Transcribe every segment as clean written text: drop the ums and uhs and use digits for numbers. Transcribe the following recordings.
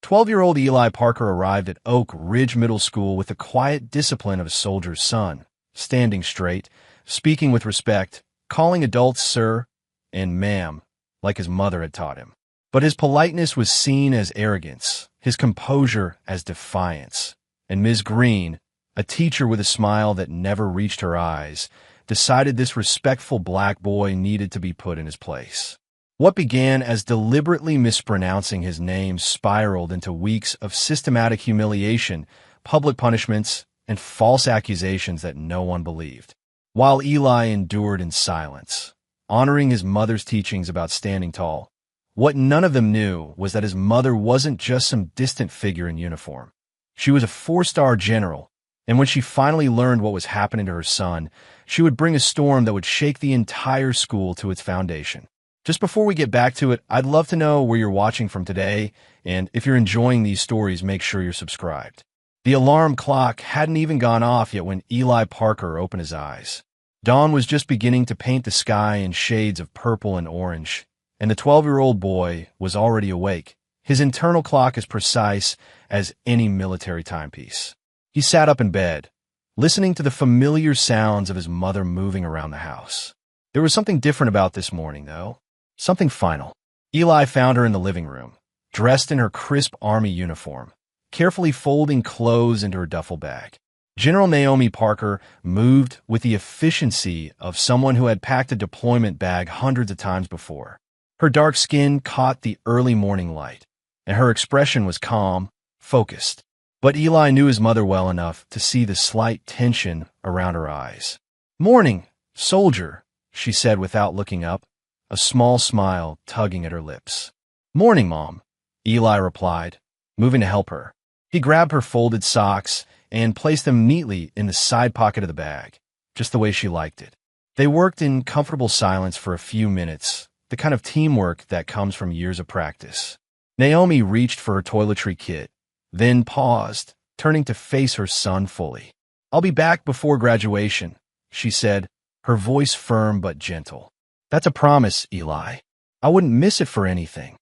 12-year-old Eli Parker arrived at Oak Ridge Middle School with the quiet discipline of a soldier's son, standing straight, speaking with respect, calling adults sir and ma'am, like his mother had taught him. But his politeness was seen as arrogance, his composure as defiance, and Ms. Green, a teacher with a smile that never reached her eyes, decided this respectful black boy needed to be put in his place. What began as deliberately mispronouncing his name spiraled into weeks of systematic humiliation, public punishments, and false accusations that no one believed. While Eli endured in silence, honoring his mother's teachings about standing tall, what none of them knew was that his mother wasn't just some distant figure in uniform. She was a 4-star general, and when she finally learned what was happening to her son, she would bring a storm that would shake the entire school to its foundation. Just before we get back to it, I'd love to know where you're watching from today, and if you're enjoying these stories, make sure you're subscribed. The alarm clock hadn't even gone off yet when Eli Parker opened his eyes. Dawn was just beginning to paint the sky in shades of purple and orange, and the 12-year-old boy was already awake, his internal clock as precise as any military timepiece. He sat up in bed, listening to the familiar sounds of his mother moving around the house. There was something different about this morning, though. Something final. Eli found her in the living room, dressed in her crisp army uniform, carefully folding clothes into her duffel bag. General Naomi Parker moved with the efficiency of someone who had packed a deployment bag hundreds of times before. Her dark skin caught the early morning light, and her expression was calm, focused. But Eli knew his mother well enough to see the slight tension around her eyes. "Morning, soldier," she said without looking up, a small smile tugging at her lips. "Morning, Mom," Eli replied, moving to help her. He grabbed her folded socks and placed them neatly in the side pocket of the bag, just the way she liked it. They worked in comfortable silence for a few minutes, the kind of teamwork that comes from years of practice. Naomi reached for her toiletry kit, then paused, turning to face her son fully. "I'll be back before graduation," she said, her voice firm but gentle. "That's a promise, Eli. I wouldn't miss it for anything."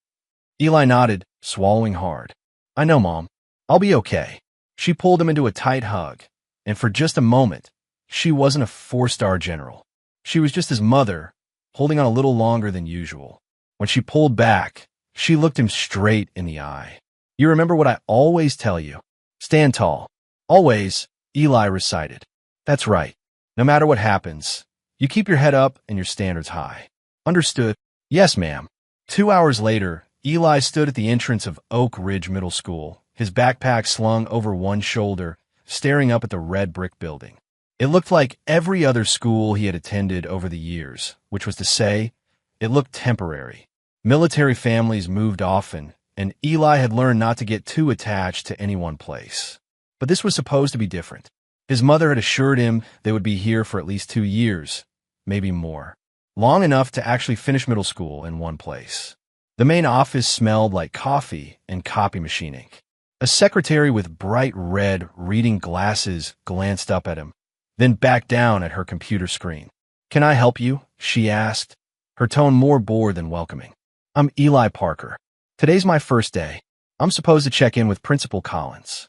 Eli nodded, swallowing hard. "I know, Mom. I'll be okay." She pulled him into a tight hug, and for just a moment, she wasn't a 4-star general. She was just his mother, holding on a little longer than usual. When she pulled back, she looked him straight in the eye. "You remember what I always tell you. Stand tall. Always," Eli recited. "That's right. No matter what happens, you keep your head up and your standards high." "Understood." "Yes, ma'am." 2 hours later, Eli stood at the entrance of Oak Ridge Middle School, his backpack slung over one shoulder, staring up at the red brick building. It looked like every other school he had attended over the years, which was to say, it looked temporary. Military families moved often, and Eli had learned not to get too attached to any one place. But this was supposed to be different. His mother had assured him they would be here for at least 2 years, maybe more. Long enough to actually finish middle school in one place. The main office smelled like coffee and copy machine ink. A secretary with bright red reading glasses glanced up at him, then back down at her computer screen. "Can I help you?" she asked, her tone more bored than welcoming. "I'm Eli Parker. Today's my first day. I'm supposed to check in with Principal Collins."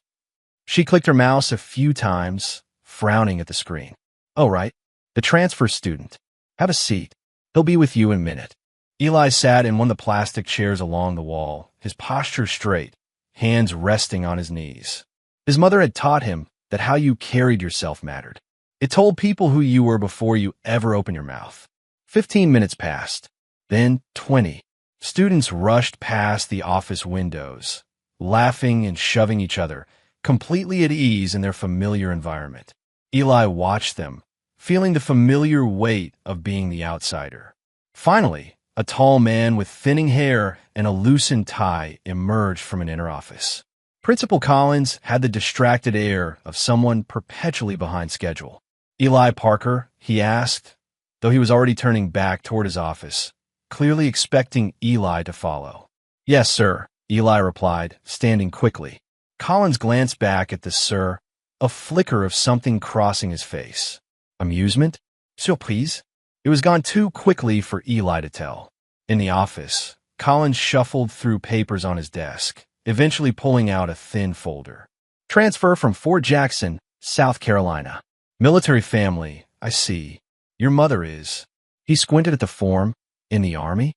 She clicked her mouse a few times, frowning at the screen. "Oh, right. The transfer student. Have a seat. He'll be with you in a minute." Eli sat in one of the plastic chairs along the wall, his posture straight, hands resting on his knees. His mother had taught him that how you carried yourself mattered. It told people who you were before you ever opened your mouth. 15 minutes passed, then 20. Students rushed past the office windows, laughing and shoving each other, completely at ease in their familiar environment. Eli watched them, feeling the familiar weight of being the outsider. Finally, a tall man with thinning hair and a loosened tie emerged from an inner office. Principal Collins had the distracted air of someone perpetually behind schedule. "Eli Parker?" he asked, though he was already turning back toward his office, clearly expecting Eli to follow. "Yes, sir," Eli replied, standing quickly. Collins glanced back at the sir, a flicker of something crossing his face. Amusement? Surprise? It was gone too quickly for Eli to tell. In the office, Collins shuffled through papers on his desk, eventually pulling out a thin folder. Transfer from Fort Jackson, South Carolina. Military family, I see. Your mother is. He squinted at the form. In the Army?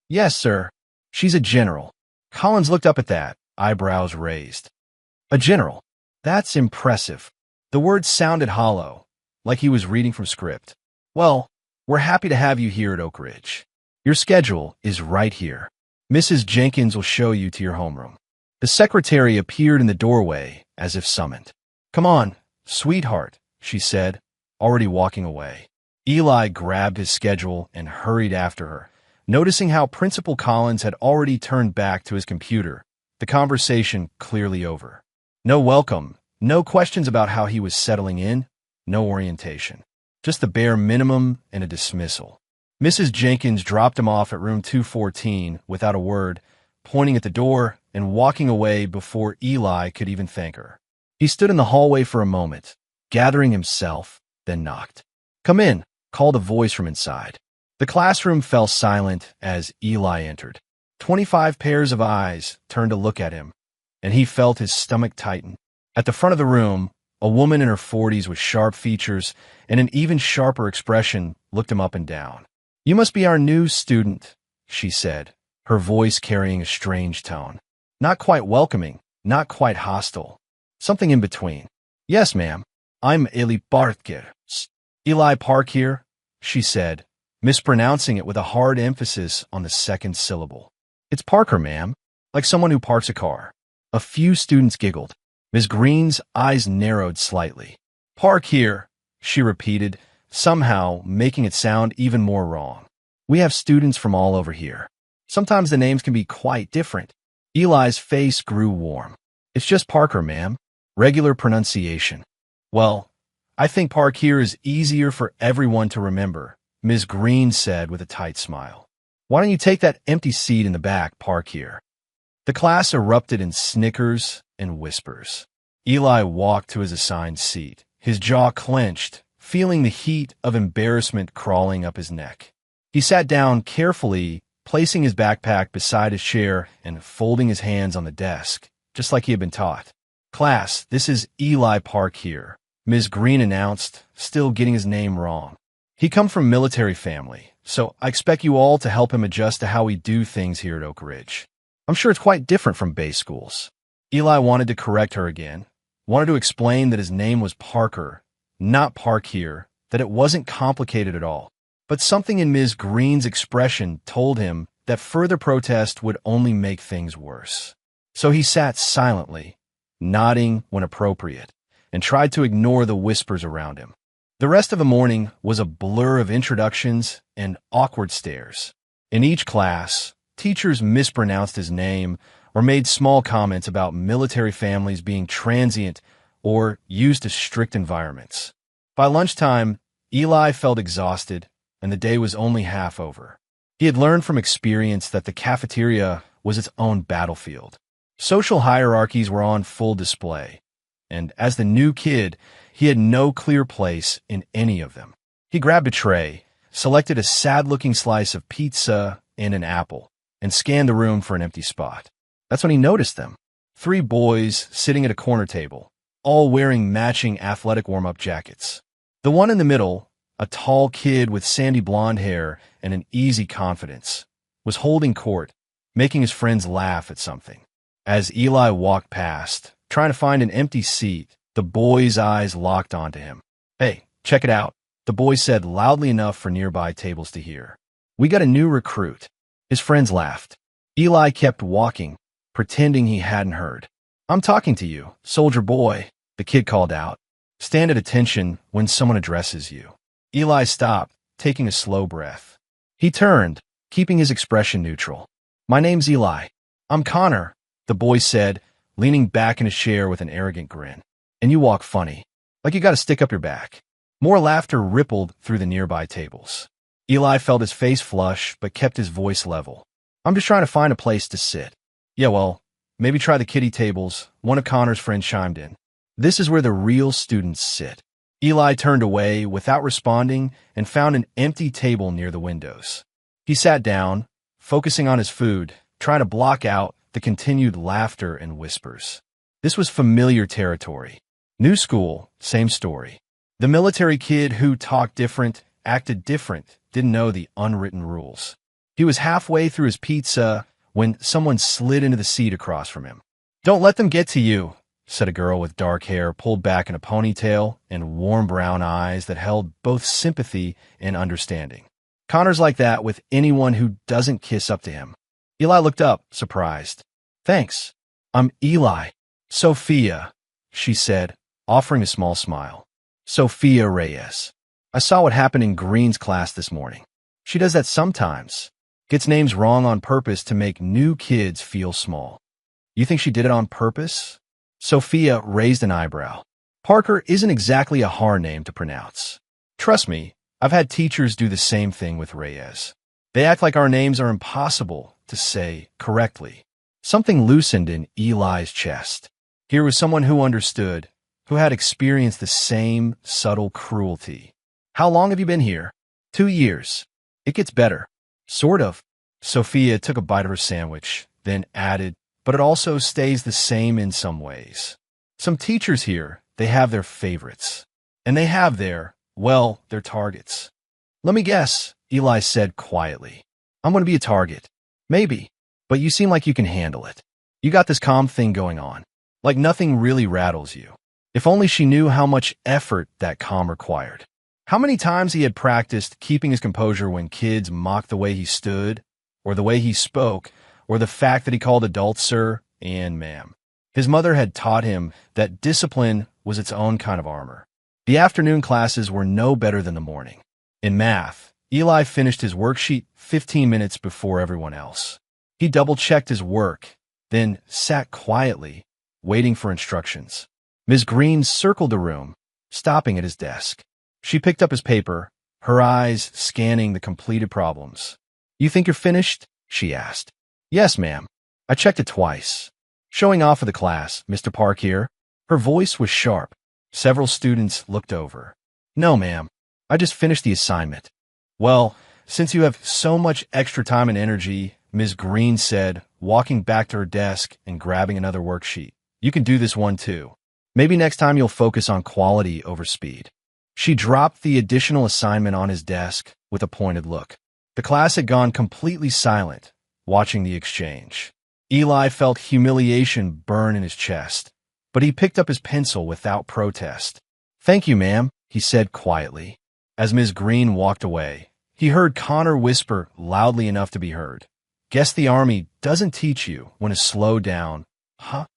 Yes, sir. She's a general. Collins looked up at that, eyebrows raised. A general. That's impressive. The words sounded hollow, like he was reading from script. Well, we're happy to have you here at Oak Ridge. Your schedule is right here. Mrs. Jenkins will show you to your homeroom. The secretary appeared in the doorway, as if summoned. Come on, sweetheart, she said, already walking away. Eli grabbed his schedule and hurried after her, noticing how Principal Collins had already turned back to his computer, the conversation clearly over. No welcome, no questions about how he was settling in, no orientation. Just the bare minimum and a dismissal. Mrs. Jenkins dropped him off at room 214 without a word, pointing at the door and walking away before Eli could even thank her. He stood in the hallway for a moment, gathering himself, then knocked. Come in, called a voice from inside. The classroom fell silent as Eli entered. 25 pairs of eyes turned to look at him, and he felt his stomach tighten. At the front of the room, a woman in her 40s with sharp features and an even sharper expression looked him up and down. You must be our new student, she said, her voice carrying a strange tone. Not quite welcoming, not quite hostile. Something in between. Yes, ma'am. I'm Eli Parker. Eli Park here, she said, mispronouncing it with a hard emphasis on the second syllable. It's Parker, ma'am, like someone who parks a car. A few students giggled. Ms. Green's eyes narrowed slightly. Park here, she repeated, somehow making it sound even more wrong. We have students from all over here. Sometimes the names can be quite different. Eli's face grew warm. It's just Parker, ma'am. Regular pronunciation. Well, I think Park here is easier for everyone to remember, Ms. Green said with a tight smile. Why don't you take that empty seat in the back, Park here? The class erupted in snickers and whispers. Eli walked to his assigned seat, his jaw clenched, feeling the heat of embarrassment crawling up his neck. He sat down carefully, placing his backpack beside his chair and folding his hands on the desk, just like he had been taught. Class, this is Eli Park here, Ms. Green announced, still getting his name wrong. He come from military family, so I expect you all to help him adjust to how we do things here at Oak Ridge. I'm sure it's quite different from base schools. Eli wanted to correct her again, wanted to explain that his name was Parker, not Park here, that it wasn't complicated at all. But something in Ms. Green's expression told him that further protest would only make things worse. So he sat silently, nodding when appropriate, and tried to ignore the whispers around him. The rest of the morning was a blur of introductions and awkward stares. In each class, teachers mispronounced his name or made small comments about military families being transient or used to strict environments. By lunchtime, Eli felt exhausted, and the day was only half over. He had learned from experience that the cafeteria was its own battlefield. Social hierarchies were on full display, and as the new kid, he had no clear place in any of them. He grabbed a tray, selected a sad-looking slice of pizza and an apple, and scanned the room for an empty spot. That's when he noticed them. 3 boys sitting at a corner table, all wearing matching athletic warm-up jackets. The one in the middle, a tall kid with sandy blonde hair and an easy confidence, was holding court, making his friends laugh at something. As Eli walked past, trying to find an empty seat, the boy's eyes locked onto him. Hey, check it out, the boy said loudly enough for nearby tables to hear. We got a new recruit. His friends laughed. Eli kept walking, pretending he hadn't heard. I'm talking to you, soldier boy, the kid called out. Stand at attention when someone addresses you. Eli stopped, taking a slow breath. He turned, keeping his expression neutral. My name's Eli. I'm Connor, the boy said, leaning back in his chair with an arrogant grin. And you walk funny, like you got to stick up your back. More laughter rippled through the nearby tables. Eli felt his face flush, but kept his voice level. I'm just trying to find a place to sit. Yeah, well, maybe try the kiddie tables, one of Connor's friends chimed in. This is where the real students sit. Eli turned away without responding and found an empty table near the windows. He sat down, focusing on his food, trying to block out the continued laughter and whispers. This was familiar territory. New school, same story. The military kid who talked different, acted different, didn't know the unwritten rules. He was halfway through his pizza when someone slid into the seat across from him. "Don't let them get to you," said a girl with dark hair pulled back in a ponytail and warm brown eyes that held both sympathy and understanding. "Connor's like that with anyone who doesn't kiss up to him." Eli looked up, surprised. "Thanks. I'm Eli." "Sophia," she said, offering a small smile. "Sophia Reyes. I saw what happened in Green's class this morning. She does that sometimes. Gets names wrong on purpose to make new kids feel small." "You think she did it on purpose?" Sophia raised an eyebrow. "Parker isn't exactly a hard name to pronounce. Trust me, I've had teachers do the same thing with Reyes. They act like our names are impossible to say correctly." Something loosened in Eli's chest. Here was someone who understood, who had experienced the same subtle cruelty. "How long have you been here?" 2 years. It gets better." "Sort of." Sophia took a bite of her sandwich, then added, "But it also stays the same in some ways. Some teachers here, they have their favorites. And they have their targets." "Let me guess," Eli said quietly. "I'm going to be a target." "Maybe. But you seem like you can handle it. You got this calm thing going on. Like nothing really rattles you." If only she knew how much effort that calm required. How many times he had practiced keeping his composure when kids mocked the way he stood, or the way he spoke, or the fact that he called adults sir and ma'am. His mother had taught him that discipline was its own kind of armor. The afternoon classes were no better than the morning. In math, Eli finished his worksheet 15 minutes before everyone else. He double-checked his work, then sat quietly, waiting for instructions. Ms. Green circled the room, stopping at his desk. She picked up his paper, her eyes scanning the completed problems. "You think you're finished?" she asked. "Yes, ma'am. I checked it twice." "Showing off for the class, Mr. Park here?" Her voice was sharp. Several students looked over. "No, ma'am. I just finished the assignment." "Well, since you have so much extra time and energy," Ms. Green said, walking back to her desk and grabbing another worksheet, "you can do this one too. Maybe next time you'll focus on quality over speed." She dropped the additional assignment on his desk with a pointed look. The class had gone completely silent, watching the exchange. Eli felt humiliation burn in his chest, but he picked up his pencil without protest. "Thank you, ma'am," he said quietly. As Ms. Green walked away, he heard Connor whisper loudly enough to be heard, "Guess the Army doesn't teach you when to slow down, huh?"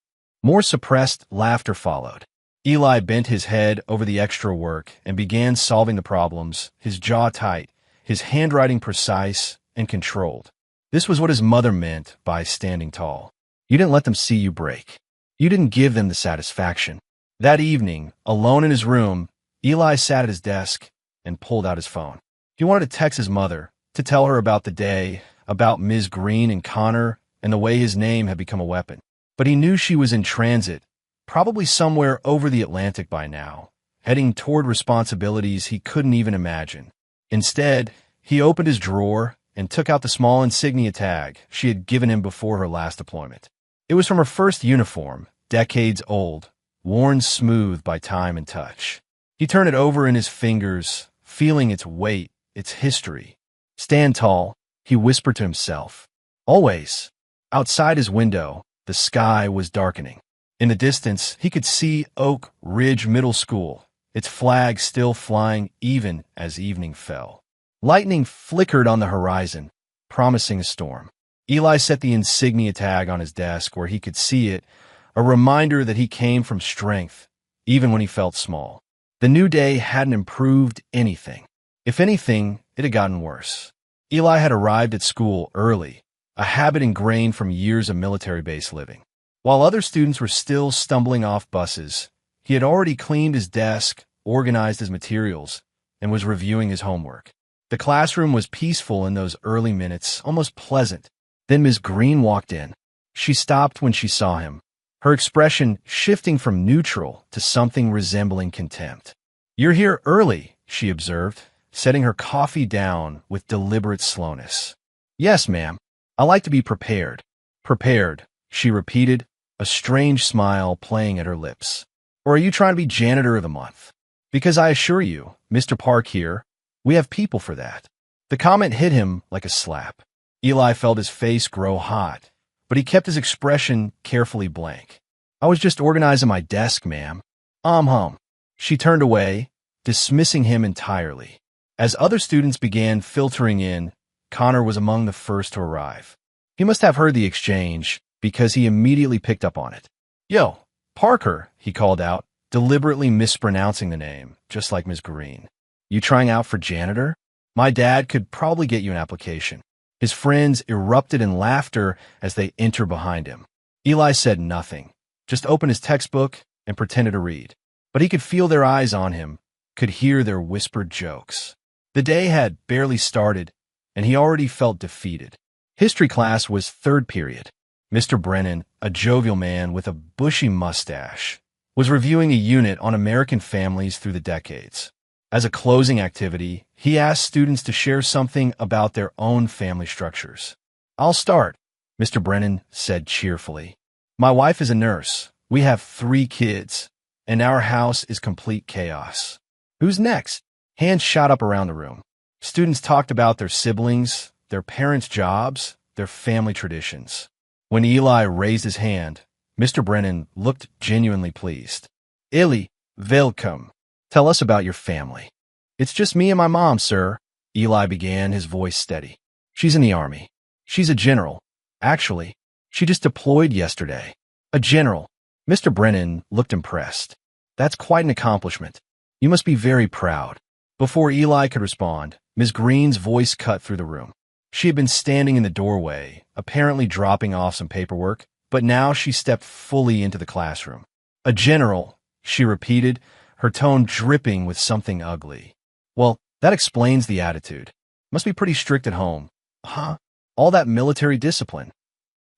More suppressed laughter followed. Eli bent his head over the extra work and began solving the problems, his jaw tight, his handwriting precise and controlled. This was what his mother meant by standing tall. You didn't let them see you break. You didn't give them the satisfaction. That evening, alone in his room, Eli sat at his desk and pulled out his phone. He wanted to text his mother, to tell her about the day, about Ms. Green and Connor, and the way his name had become a weapon. But he knew she was in transit, probably somewhere over the Atlantic by now, heading toward responsibilities he couldn't even imagine. Instead, he opened his drawer and took out the small insignia tag she had given him before her last deployment. It was from her first uniform, decades old, worn smooth by time and touch. He turned it over in his fingers, feeling its weight, its history. "Stand tall," he whispered to himself. Always. Outside his window, the sky was darkening. In the distance, he could see Oak Ridge Middle School, its flag still flying even as evening fell. Lightning flickered on the horizon, promising a storm. Eli set the insignia tag on his desk where he could see it, a reminder that he came from strength, even when he felt small. The new day hadn't improved anything. If anything, it had gotten worse. Eli had arrived at school early, a habit ingrained from years of military base living. While other students were still stumbling off buses, he had already cleaned his desk, organized his materials, and was reviewing his homework. The classroom was peaceful in those early minutes, almost pleasant. Then Ms. Green walked in. She stopped when she saw him, her expression shifting from neutral to something resembling contempt. "You're here early," she observed, setting her coffee down with deliberate slowness. "Yes, ma'am. I like to be prepared." "Prepared," she repeated, a strange smile playing at her lips. Or are you trying to be janitor of the month? Because I assure you, Mr. Park here, we have people for that. The comment hit him like a slap. Eli felt his face grow hot, but he kept his expression carefully blank. I was just organizing my desk, ma'am. Hum. She turned away, dismissing him entirely. As other students began filtering in, Connor was among the first to arrive. He must have heard the exchange, because he immediately picked up on it. Yo, Parker, he called out, deliberately mispronouncing the name, just like Ms. Green. You trying out for janitor? My dad could probably get you an application. His friends erupted in laughter as they entered behind him. Eli said nothing, just opened his textbook and pretended to read. But he could feel their eyes on him, could hear their whispered jokes. The day had barely started, and he already felt defeated. History class was third period. Mr. Brennan, a jovial man with a bushy mustache, was reviewing a unit on American families through the decades. As a closing activity, he asked students to share something about their own family structures. I'll start, Mr. Brennan said cheerfully. My wife is a nurse. We have 3 kids, and our house is complete chaos. Who's next? Hands shot up around the room. Students talked about their siblings, their parents' jobs, their family traditions. When Eli raised his hand, Mr. Brennan looked genuinely pleased. Eli, welcome. Tell us about your family. It's just me and my mom, sir, Eli began, his voice steady. She's in the Army. She's a general. Actually, she just deployed yesterday. A general. Mr. Brennan looked impressed. That's quite an accomplishment. You must be very proud. Before Eli could respond, Ms. Green's voice cut through the room. She had been standing in the doorway, apparently dropping off some paperwork, but now she stepped fully into the classroom. A general, she repeated, her tone dripping with something ugly. Well, that explains the attitude. Must be pretty strict at home. Huh? All that military discipline.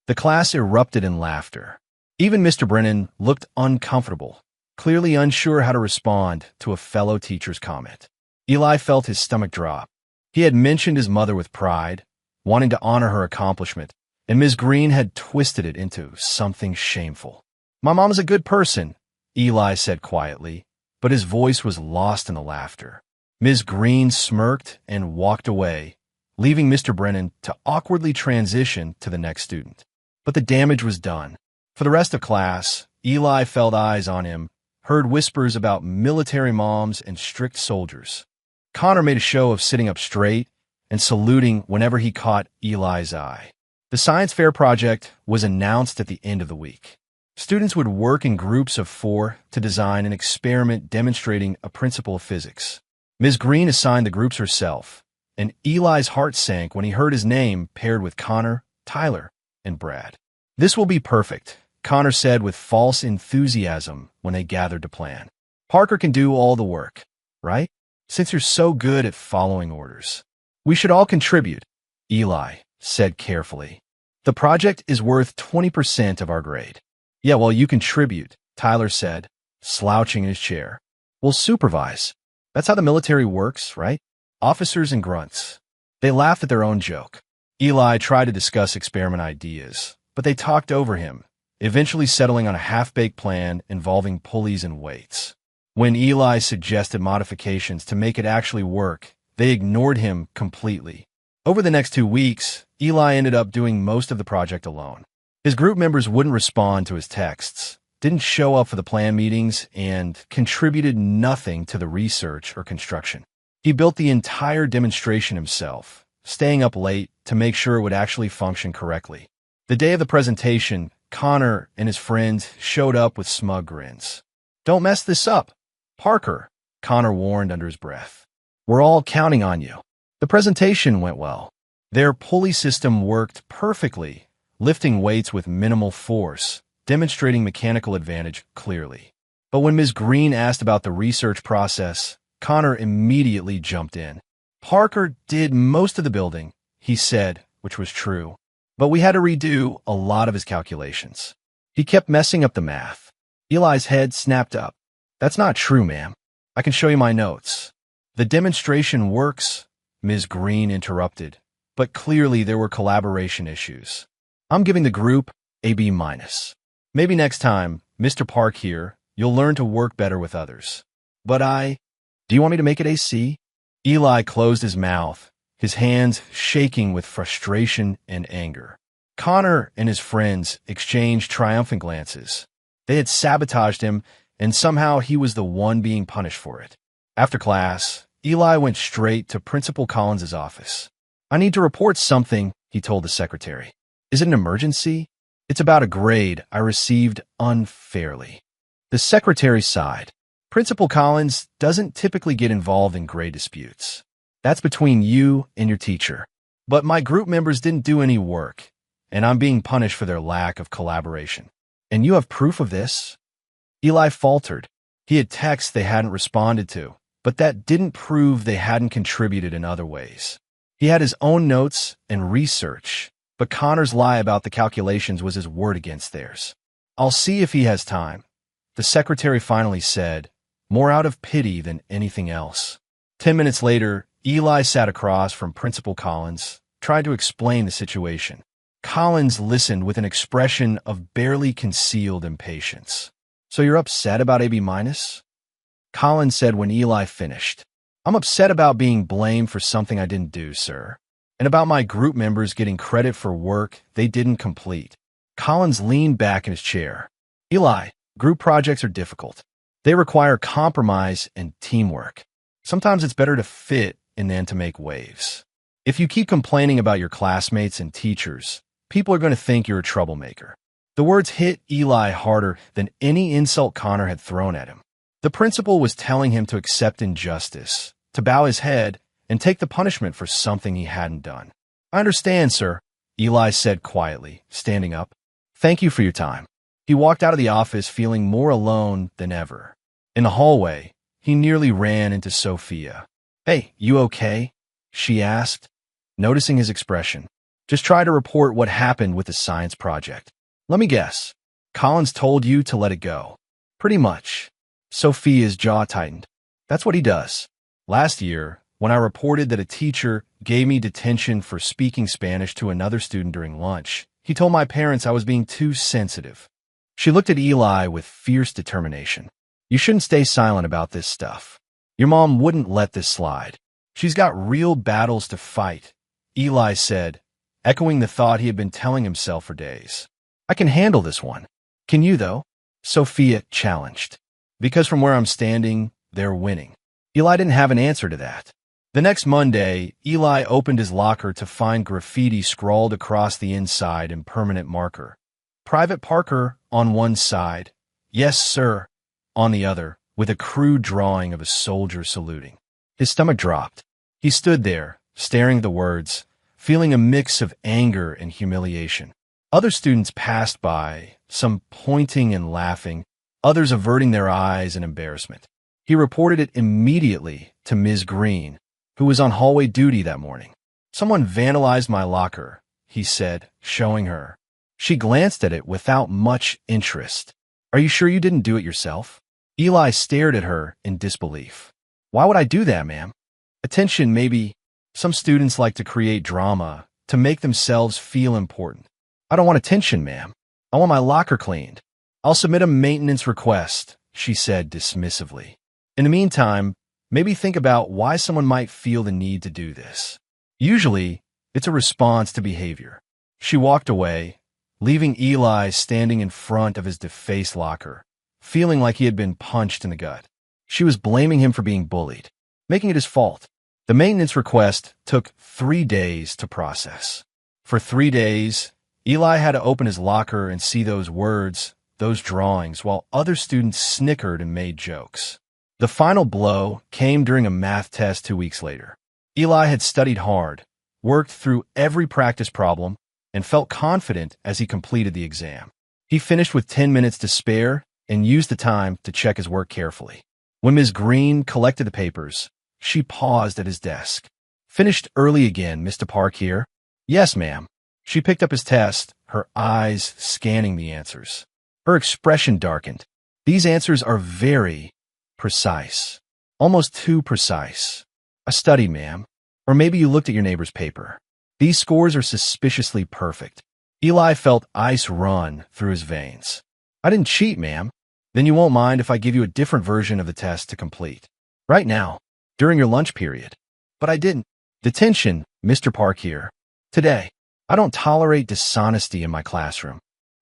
The class erupted in laughter. Even Mr. Brennan looked uncomfortable, clearly unsure how to respond to a fellow teacher's comment. Eli felt his stomach drop. He had mentioned his mother with pride, wanting to honor her accomplishment, and Ms. Green had twisted it into something shameful. My mom's a good person, Eli said quietly, but his voice was lost in the laughter. Ms. Green smirked and walked away, leaving Mr. Brennan to awkwardly transition to the next student. But the damage was done. For the rest of class, Eli felt eyes on him, heard whispers about military moms and strict soldiers. Connor made a show of sitting up straight and saluting whenever he caught Eli's eye. The science fair project was announced at the end of the week. Students would work in groups of 4 to design an experiment demonstrating a principle of physics. Ms. Green assigned the groups herself, and Eli's heart sank when he heard his name paired with Connor, Tyler, and Brad. This will be perfect, Connor said with false enthusiasm when they gathered to plan. Parker can do all the work, right? Since you're so good at following orders. We should all contribute, Eli said carefully. The project is worth 20% of our grade. Yeah, well, you contribute, Tyler said, slouching in his chair. We'll supervise. That's how the military works, right? Officers and grunts. They laughed at their own joke. Eli tried to discuss experiment ideas, but they talked over him, eventually settling on a half-baked plan involving pulleys and weights. When Eli suggested modifications to make it actually work, they ignored him completely. Over the next 2 weeks, Eli ended up doing most of the project alone. His group members wouldn't respond to his texts, didn't show up for the plan meetings, and contributed nothing to the research or construction. He built the entire demonstration himself, staying up late to make sure it would actually function correctly. The day of the presentation, Connor and his friends showed up with smug grins. Don't mess this up, Parker, Connor warned under his breath. We're all counting on you. The presentation went well. Their pulley system worked perfectly, lifting weights with minimal force, demonstrating mechanical advantage clearly. But when Ms. Green asked about the research process, Connor immediately jumped in. Parker did most of the building, he said, which was true, but we had to redo a lot of his calculations. He kept messing up the math. Eli's head snapped up. That's not true, ma'am. I can show you my notes. The demonstration works, Ms. Green interrupted, but clearly there were collaboration issues. I'm giving the group A B minus. Maybe next time, Mr. Park here, you'll learn to work better with others. But do you want me to make it a C? Eli closed his mouth, his hands shaking with frustration and anger. Connor and his friends exchanged triumphant glances. They had sabotaged him, and somehow he was the one being punished for it. After class, Eli went straight to Principal Collins's office. I need to report something, he told the secretary. Is it an emergency? It's about a grade I received unfairly. The secretary sighed. Principal Collins doesn't typically get involved in grade disputes. That's between you and your teacher. But my group members didn't do any work, and I'm being punished for their lack of collaboration. And you have proof of this? Eli faltered. He had texts they hadn't responded to, but that didn't prove they hadn't contributed in other ways. He had his own notes and research, but Connor's lie about the calculations was his word against theirs. I'll see if he has time, the secretary finally said, more out of pity than anything else. 10 minutes later, Eli sat across from Principal Collins, tried to explain the situation. Collins listened with an expression of barely concealed impatience. So you're upset about AB minus? Collins said when Eli finished. I'm upset about being blamed for something I didn't do, sir, and about my group members getting credit for work they didn't complete. Collins leaned back in his chair. Eli, group projects are difficult. They require compromise and teamwork. Sometimes it's better to fit than to make waves. If you keep complaining about your classmates and teachers, people are going to think you're a troublemaker. The words hit Eli harder than any insult Connor had thrown at him. The principal was telling him to accept injustice, to bow his head, and take the punishment for something he hadn't done. I understand, sir, Eli said quietly, standing up. Thank you for your time. He walked out of the office feeling more alone than ever. In the hallway, he nearly ran into Sophia. Hey, you okay? She asked, noticing his expression. Just try to report what happened with the science project. Let me guess. Collins told you to let it go. Pretty much. Sophia's jaw tightened. That's what he does. Last year, when I reported that a teacher gave me detention for speaking Spanish to another student during lunch, he told my parents I was being too sensitive. She looked at Eli with fierce determination. You shouldn't stay silent about this stuff. Your mom wouldn't let this slide. She's got real battles to fight, Eli said, echoing the thought he had been telling himself for days. I can handle this one. Can you, though? Sophia challenged. Because from where I'm standing, they're winning. Eli didn't have an answer to that. The next Monday, Eli opened his locker to find graffiti scrawled across the inside in permanent marker. Private Parker on one side, yes, sir, on the other, with a crude drawing of a soldier saluting. His stomach dropped. He stood there, staring at the words, feeling a mix of anger and humiliation. Other students passed by, some pointing and laughing, others averting their eyes in embarrassment. He reported it immediately to Ms. Green, who was on hallway duty that morning. Someone vandalized my locker, he said, showing her. She glanced at it without much interest. Are you sure you didn't do it yourself? Eli stared at her in disbelief. Why would I do that, ma'am? Attention, maybe. Some students like to create drama to make themselves feel important. I don't want attention, ma'am. I want my locker cleaned. I'll submit a maintenance request, she said dismissively. In the meantime, maybe think about why someone might feel the need to do this. Usually, it's a response to behavior. She walked away, leaving Eli standing in front of his defaced locker, feeling like he had been punched in the gut. She was blaming him for being bullied, making it his fault. The maintenance request took 3 days to process. For 3 days, Eli had to open his locker and see those words, those drawings, while other students snickered and made jokes. The final blow came during a math test 2 weeks later. Eli had studied hard, worked through every practice problem, and felt confident as he completed the exam. He finished with 10 minutes to spare and used the time to check his work carefully. When Ms. Green collected the papers, she paused at his desk. Finished early again, Mr. Park here? Yes, ma'am. She picked up his test, her eyes scanning the answers. Her expression darkened. These answers are very precise. Almost too precise. A study, ma'am. Or maybe you looked at your neighbor's paper. These scores are suspiciously perfect. Eli felt ice run through his veins. I didn't cheat, ma'am. Then you won't mind if I give you a different version of the test to complete. Right now, during your lunch period. But I didn't. Detention, Mr. Park here. Today, I don't tolerate dishonesty in my classroom.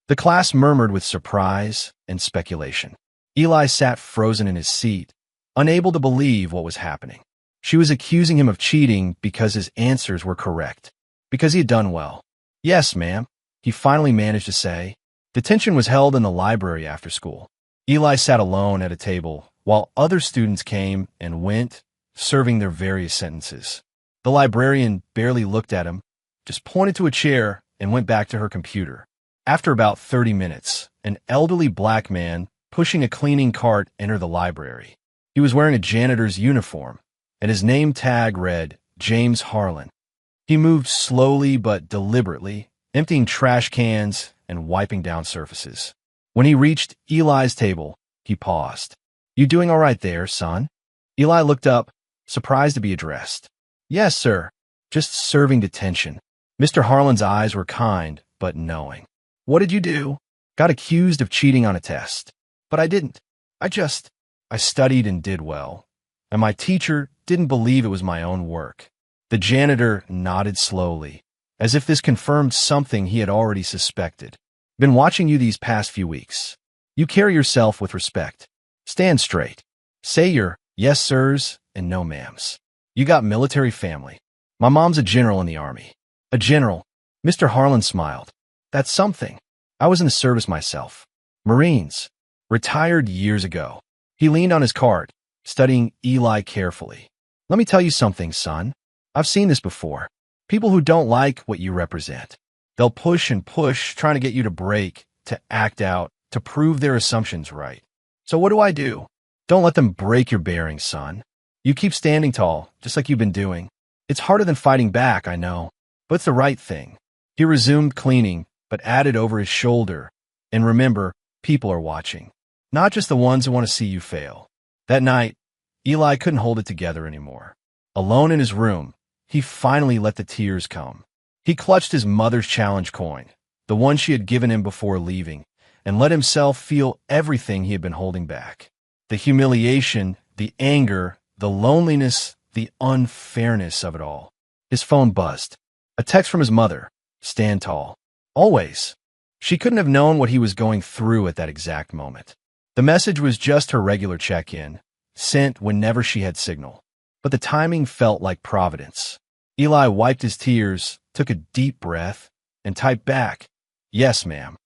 The class murmured with surprise and speculation. Eli sat frozen in his seat, unable to believe what was happening. She was accusing him of cheating because his answers were correct, because he had done well. Yes, ma'am, he finally managed to say. Detention was held in the library after school. Eli sat alone at a table while other students came and went, serving their various sentences. The librarian barely looked at him, just pointed to a chair and went back to her computer. After about 30 minutes, an elderly black man pushing a cleaning cart entered the library. He was wearing a janitor's uniform, and his name tag read James Harlan. He moved slowly but deliberately, emptying trash cans and wiping down surfaces. When he reached Eli's table, he paused. You doing all right there, son? Eli looked up, surprised to be addressed. Yes, sir. Just serving detention. Mr. Harlan's eyes were kind, but knowing. What did you do? Got accused of cheating on a test. But I didn't. I studied and did well. And my teacher didn't believe it was my own work. The janitor nodded slowly, as if this confirmed something he had already suspected. Been watching you these past few weeks. You carry yourself with respect. Stand straight. Say your yes, sirs, and no, ma'ams. You got military family. My mom's a general in the Army. A general. Mr. Harlan smiled. That's something. I was in the service myself. Marines. Retired years ago. He leaned on his cart, studying Eli carefully. Let me tell you something, son. I've seen this before. People who don't like what you represent. They'll push and push, trying to get you to break, to act out, to prove their assumptions right. So what do? Don't let them break your bearings, son. You keep standing tall, just like you've been doing. It's harder than fighting back, I know, but it's the right thing. He resumed cleaning, but added over his shoulder, and remember, people are watching. Not just the ones who want to see you fail. That night, Eli couldn't hold it together anymore. Alone in his room, he finally let the tears come. He clutched his mother's challenge coin, the one she had given him before leaving, and let himself feel everything he had been holding back. The humiliation, the anger, the loneliness, the unfairness of it all. His phone buzzed. A text from his mother. Stand tall. Always. She couldn't have known what he was going through at that exact moment. The message was just her regular check-in, sent whenever she had signal. But the timing felt like providence. Eli wiped his tears, took a deep breath, and typed back, Yes, ma'am.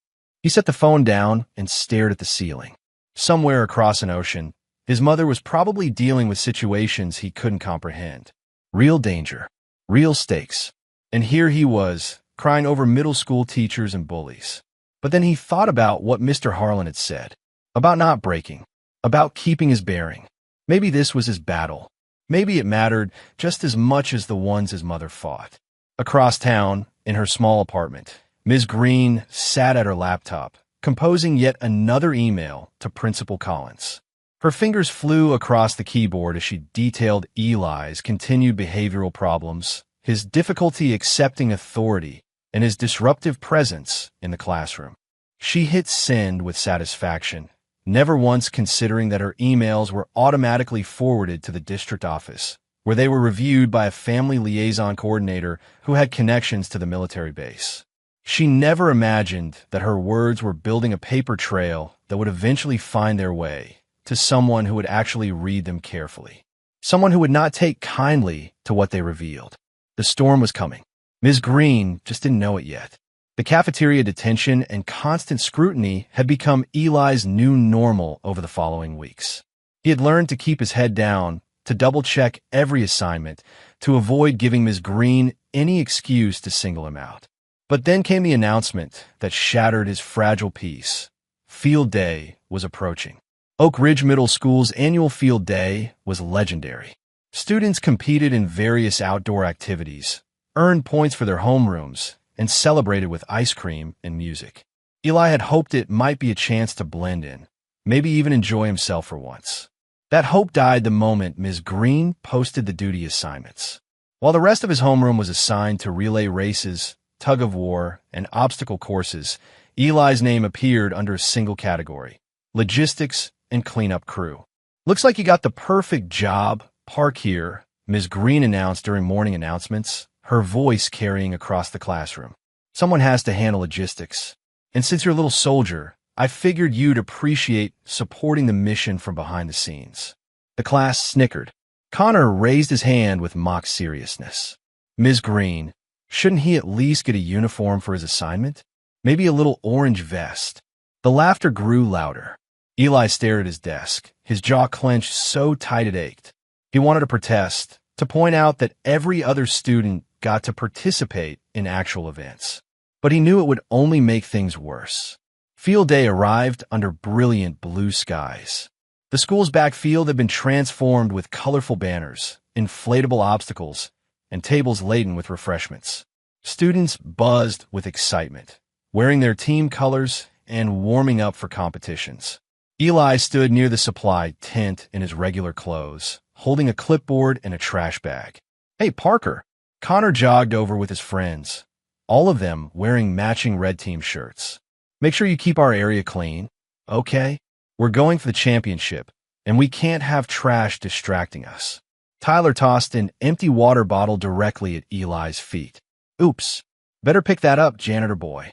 He set the phone down and stared at the ceiling. Somewhere across an ocean, his mother was probably dealing with situations he couldn't comprehend. Real danger. Real stakes. And here he was, crying over middle school teachers and bullies. But then he thought about what Mr. Harlan had said. About not breaking. About keeping his bearing. Maybe this was his battle. Maybe it mattered just as much as the ones his mother fought. Across town, in her small apartment, Ms. Green sat at her laptop, composing yet another email to Principal Collins. Her fingers flew across the keyboard as she detailed Eli's continued behavioral problems, his difficulty accepting authority, and his disruptive presence in the classroom. She hit send with satisfaction, never once considering that her emails were automatically forwarded to the district office, where they were reviewed by a family liaison coordinator who had connections to the military base. She never imagined that her words were building a paper trail that would eventually find their way to someone who would actually read them carefully. Someone who would not take kindly to what they revealed. The storm was coming. Ms. Green just didn't know it yet. The cafeteria detention and constant scrutiny had become Eli's new normal over the following weeks. He had learned to keep his head down, to double-check every assignment, to avoid giving Ms. Green any excuse to single him out. But then came the announcement that shattered his fragile peace. Field Day was approaching. Oak Ridge Middle School's annual Field Day was legendary. Students competed in various outdoor activities, earned points for their homerooms, and celebrated with ice cream and music. Eli had hoped it might be a chance to blend in, maybe even enjoy himself for once. That hope died the moment Ms. Green posted the duty assignments. While the rest of his homeroom was assigned to relay races, tug-of-war, and obstacle courses, Eli's name appeared under a single category: logistics and cleanup crew. "Looks like you got the perfect job. Park here," Ms. Green announced during morning announcements, her voice carrying across the classroom. "Someone has to handle logistics. And since you're a little soldier, I figured you'd appreciate supporting the mission from behind the scenes." The class snickered. Connor raised his hand with mock seriousness. "Ms. Green, shouldn't he at least get a uniform for his assignment? Maybe a little orange vest?" The laughter grew louder. Eli stared at his desk, his jaw clenched so tight it ached. He wanted to protest, to point out that every other student got to participate in actual events. But he knew it would only make things worse. Field day arrived under brilliant blue skies. The school's backfield had been transformed with colorful banners, inflatable obstacles, and tables laden with refreshments. Students buzzed with excitement, wearing their team colors and warming up for competitions. Eli stood near the supply tent in his regular clothes, holding a clipboard and a trash bag. "Hey, Parker!" Connor jogged over with his friends, all of them wearing matching red team shirts. "Make sure you keep our area clean, okay? We're going for the championship, and we can't have trash distracting us." Tyler tossed an empty water bottle directly at Eli's feet. "Oops, better pick that up, janitor boy."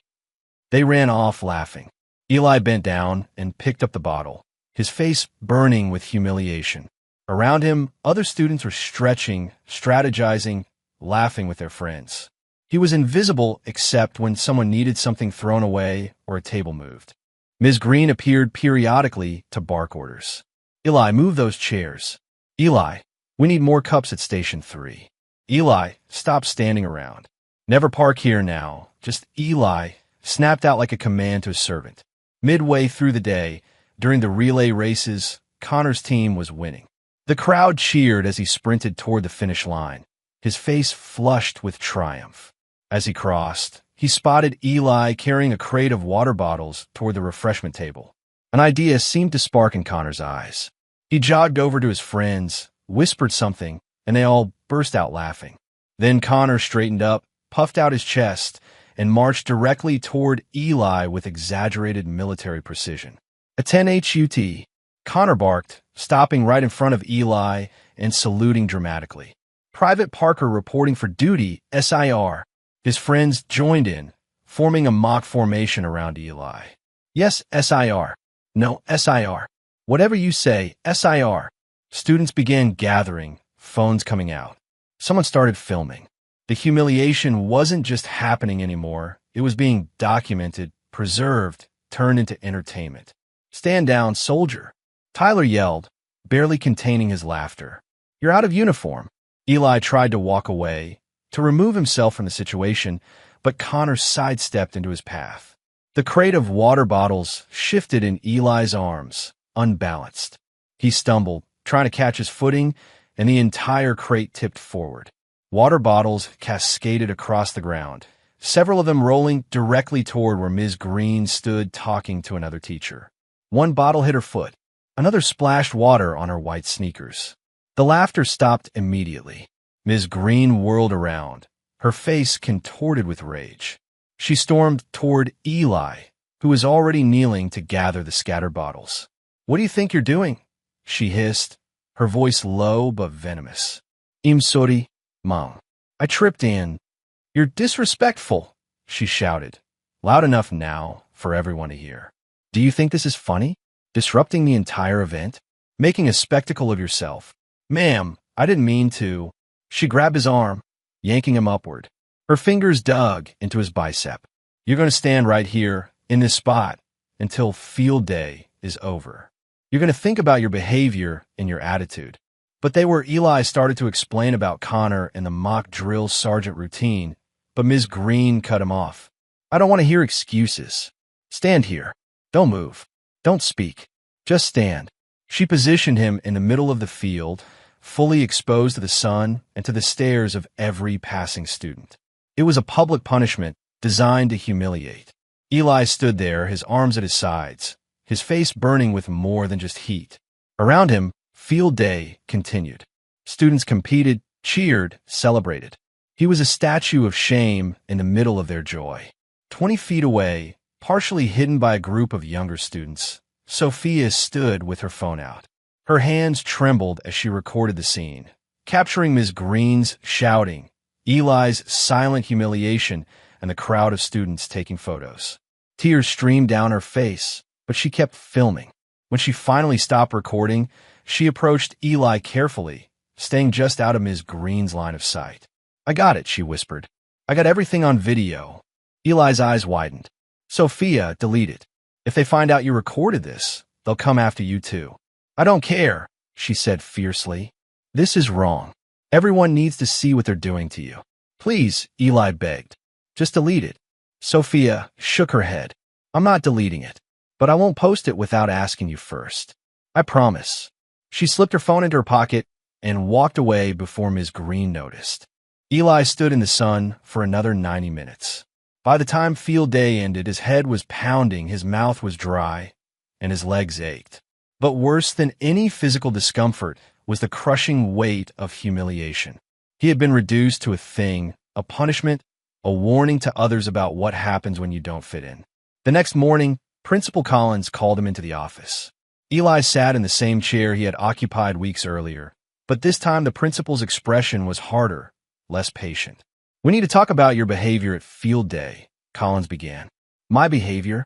They ran off laughing. Eli bent down and picked up the bottle, his face burning with humiliation. Around him, other students were stretching, strategizing, laughing with their friends. He was invisible except when someone needed something thrown away or a table moved. Ms. Green appeared periodically to bark orders. "Eli, move those chairs. Eli, we need more cups at Station 3. Eli, stop standing around. Never park here now. Just Eli," snapped out like a command to a servant. Midway through the day, during the relay races, Connor's team was winning. The crowd cheered as he sprinted toward the finish line, his face flushed with triumph. As he crossed, he spotted Eli carrying a crate of water bottles toward the refreshment table. An idea seemed to spark in Connor's eyes. He jogged over to his friends, whispered something, and they all burst out laughing. Then Connor straightened up, puffed out his chest, and marched directly toward Eli with exaggerated military precision. "Attend HUT," Connor barked, stopping right in front of Eli and saluting dramatically. "Private Parker reporting for duty, SIR." His friends joined in, forming a mock formation around Eli. "Yes, SIR. No, SIR. Whatever you say, SIR." Students began gathering, phones coming out. Someone started filming. The humiliation wasn't just happening anymore. It was being documented, preserved, turned into entertainment. "Stand down, soldier," Tyler yelled, barely containing his laughter. "You're out of uniform." Eli tried to walk away, to remove himself from the situation, but Connor sidestepped into his path. The crate of water bottles shifted in Eli's arms, unbalanced. He stumbled, trying to catch his footing, and the entire crate tipped forward. Water bottles cascaded across the ground, several of them rolling directly toward where Ms. Green stood talking to another teacher. One bottle hit her foot. Another splashed water on her white sneakers. The laughter stopped immediately. Ms. Green whirled around, her face contorted with rage. She stormed toward Eli, who was already kneeling to gather the scattered bottles. "What do you think you're doing?" she hissed, her voice low but venomous. "I'm sorry, Mom. I tripped in." "You're disrespectful," she shouted, loud enough now for everyone to hear. "Do you think this is funny? Disrupting the entire event? Making a spectacle of yourself?" "Ma'am, I didn't mean to." She grabbed his arm, yanking him upward. Her fingers dug into his bicep. "You're going to stand right here, in this spot, until field day is over. You're going to think about your behavior and your attitude." But they were Eli started to explain about Connor and the mock drill sergeant routine, but Ms. Green cut him off. "I don't want to hear excuses. Stand here. Don't move. Don't speak. Just stand." She positioned him in the middle of the field, fully exposed to the sun and to the stares of every passing student. It was a public punishment designed to humiliate. Eli stood there, his arms at his sides, his face burning with more than just heat. Around him, field day continued. Students competed, cheered, celebrated. He was a statue of shame in the middle of their joy. 20 feet away, partially hidden by a group of younger students, Sophia stood with her phone out. Her hands trembled as she recorded the scene, capturing Ms. Green's shouting, Eli's silent humiliation, and the crowd of students taking photos. Tears streamed down her face, but she kept filming. When she finally stopped recording, she approached Eli carefully, staying just out of Ms. Green's line of sight. "I got it," she whispered. "I got everything on video." Eli's eyes widened. "Sophia, delete it. If they find out you recorded this, they'll come after you too." "I don't care," she said fiercely. "This is wrong. Everyone needs to see what they're doing to you." "Please," Eli begged. "Just delete it." Sophia shook her head. "I'm not deleting it, but I won't post it without asking you first. I promise." She slipped her phone into her pocket and walked away before Ms. Green noticed. Eli stood in the sun for another 90 minutes. By the time field day ended, his head was pounding, his mouth was dry, and his legs ached. But worse than any physical discomfort was the crushing weight of humiliation. He had been reduced to a thing, a punishment, a warning to others about what happens when you don't fit in. The next morning, Principal Collins called him into the office. Eli sat in the same chair he had occupied weeks earlier, but this time the principal's expression was harder, less patient. "We need to talk about your behavior at field day," Collins began. "My behavior?"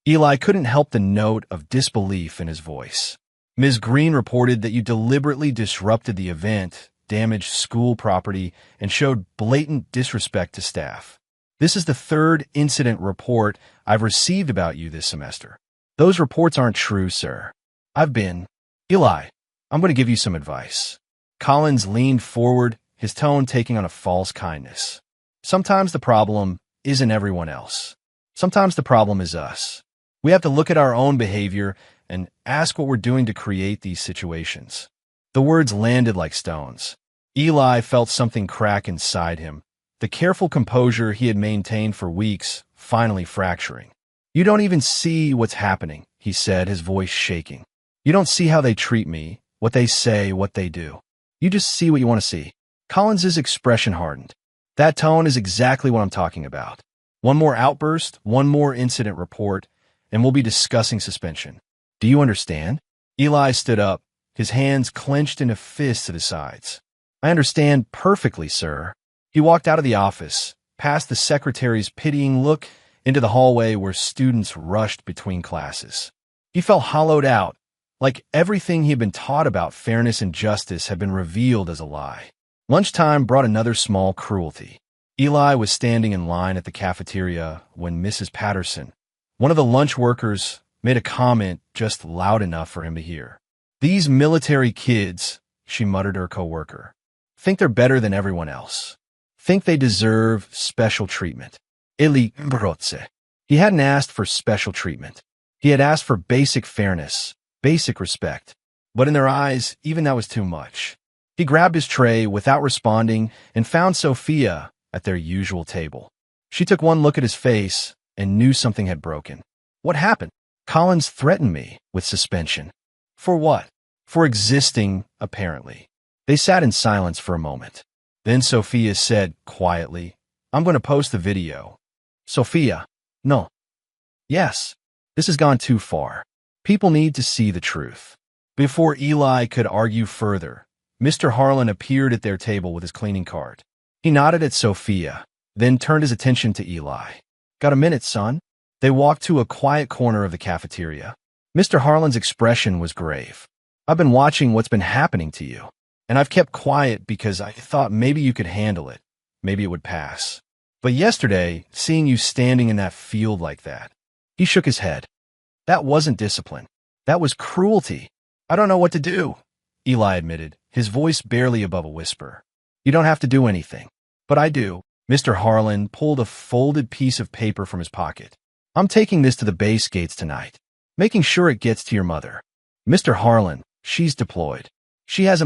Eli couldn't help the note of disbelief in his voice. "Ms. Green reported that you deliberately disrupted the event, damaged school property, and showed blatant disrespect to staff. This is the third incident report I've received about you this semester. Those reports aren't true, sir. Eli, I'm going to give you some advice." Collins leaned forward, his tone taking on a false kindness. "Sometimes the problem isn't everyone else. Sometimes the problem is us. We have to look at our own behavior and ask what we're doing to create these situations." The words landed like stones. Eli felt something crack inside him, the careful composure he had maintained for weeks finally fracturing. "You don't even see what's happening," he said, his voice shaking. "You don't see how they treat me, what they say, what they do. You just see what you want to see." Collins's expression hardened. "That tone is exactly what I'm talking about. One more outburst, one more incident report, and we'll be discussing suspension. Do you understand?" Eli stood up, his hands clenched into fists at his sides. "I understand perfectly, sir." He walked out of the office, past the secretary's pitying look, into the hallway where students rushed between classes. He felt hollowed out, like everything he had been taught about fairness and justice had been revealed as a lie. Lunchtime brought another small cruelty. Eli was standing in line at the cafeteria when Mrs. Patterson, one of the lunch workers, made a comment just loud enough for him to hear. "These military kids," she muttered to her coworker, "think they're better than everyone else. Think they deserve special treatment." Eli Brotze. He hadn't asked for special treatment. He had asked for basic fairness, basic respect. But in their eyes, even that was too much. He grabbed his tray without responding and found Sophia at their usual table. She took one look at his face and knew something had broken. "What happened?" "Collins threatened me with suspension." "For what?" "For existing, apparently." They sat in silence for a moment. Then Sophia said quietly, "I'm going to post the video." "Sophia, no." "Yes, this has gone too far. People need to see the truth." Before Eli could argue further, Mr. Harlan appeared at their table with his cleaning cart. He nodded at Sophia, then turned his attention to Eli. "Got a minute, son?" They walked to a quiet corner of the cafeteria. Mr. Harlan's expression was grave. "I've been watching what's been happening to you, and I've kept quiet because I thought maybe you could handle it. Maybe it would pass. But yesterday, seeing you standing in that field like that," he shook his head. "That wasn't discipline. That was cruelty. I don't know what to do," Eli admitted, his voice barely above a whisper. "You don't have to do anything." "But I do." Mr. Harlan pulled a folded piece of paper from his pocket. "I'm taking this to the base gates tonight, making sure it gets to your mother. Mr. Harlan, she's deployed. She has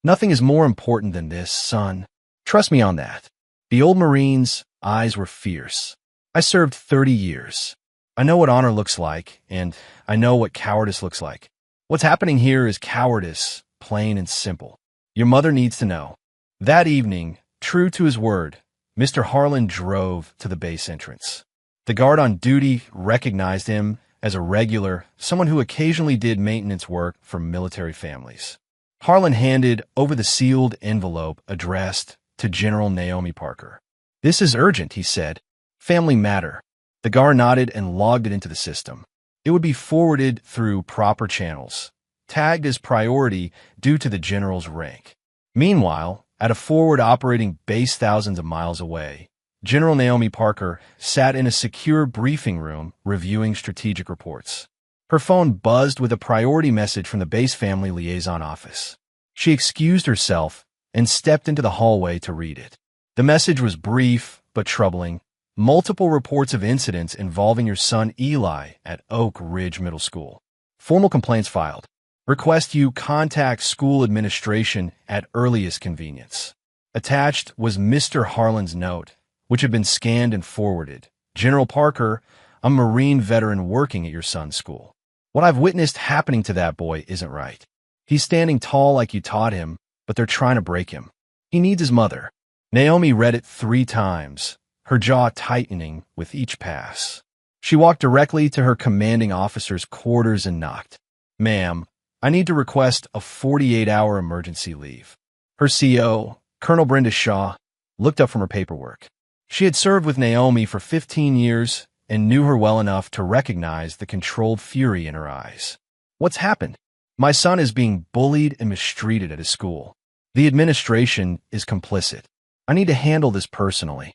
nothing is more important than this, son. Trust me on that." The old Marine's eyes were fierce. "I served 30 years. I know what honor looks like, and I know what cowardice looks like. What's happening here is cowardice, plain and simple. Your mother needs to know." That evening, True to his word, Mr. Harlan drove to the base entrance. The guard on duty recognized him as a regular, someone who occasionally did maintenance work for military families. Harlan handed over the sealed envelope addressed to General Naomi Parker. "This is urgent," he said. "Family matter." The guard nodded and logged it into the system. It would be forwarded through proper channels, tagged as priority due to the general's rank. Meanwhile, at a forward operating base thousands of miles away, General Naomi Parker sat in a secure briefing room reviewing strategic reports. Her phone buzzed with a priority message from the base family liaison office. She excused herself and stepped into the hallway to read it. The message was brief but troubling. "Multiple reports of incidents involving your son Eli at Oak Ridge Middle School. Formal complaints filed. Request you contact school administration at earliest convenience." Attached was Mr. Harlan's note, which had been scanned and forwarded. "General Parker, I'm a Marine veteran working at your son's school. What I've witnessed happening to that boy isn't right. He's standing tall like you taught him, but they're trying to break him. He needs his mother." Naomi read it 3 times, her jaw tightening with each pass. She walked directly to her commanding officer's quarters and knocked. "Ma'am, I need to request a 48-hour emergency leave." Her CO, Colonel Brenda Shaw, looked up from her paperwork. She had served with Naomi for 15 years and knew her well enough to recognize the controlled fury in her eyes. "What's happened?" "My son is being bullied and mistreated at his school. The administration is complicit. I need to handle this personally."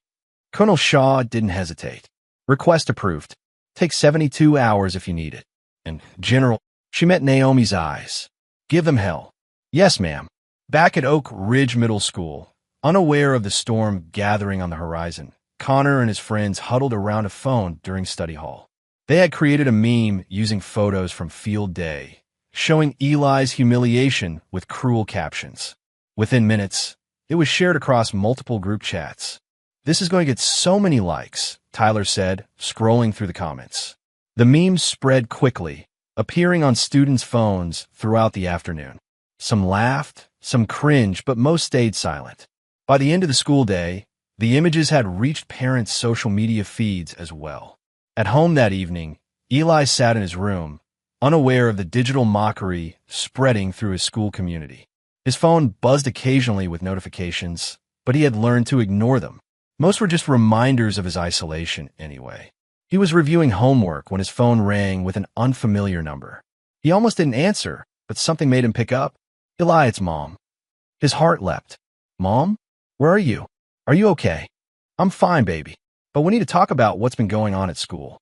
Colonel Shaw didn't hesitate. "Request approved. Take 72 hours if you need it." "And, General," she met Naomi's eyes. "Give them hell." "Yes, ma'am." Back at Oak Ridge Middle School, unaware of the storm gathering on the horizon, Connor and his friends huddled around a phone during study hall. They had created a meme using photos from field day, showing Eli's humiliation with cruel captions. Within minutes, it was shared across multiple group chats. "This is going to get so many likes," Tyler said, scrolling through the comments. The memes spread quickly, appearing on students' phones throughout the afternoon. Some laughed, some cringed, but most stayed silent. By the end of the school day, the images had reached parents' social media feeds as well. At home that evening, Eli sat in his room, unaware of the digital mockery spreading through his school community. His phone buzzed occasionally with notifications, but he had learned to ignore them. Most were just reminders of his isolation anyway. He was reviewing homework when his phone rang with an unfamiliar number. He almost didn't answer, but something made him pick up. "Eli, it's Mom." His heart leapt. "Mom? Where are you? Are you okay?" "I'm fine, baby. But we need to talk about what's been going on at school."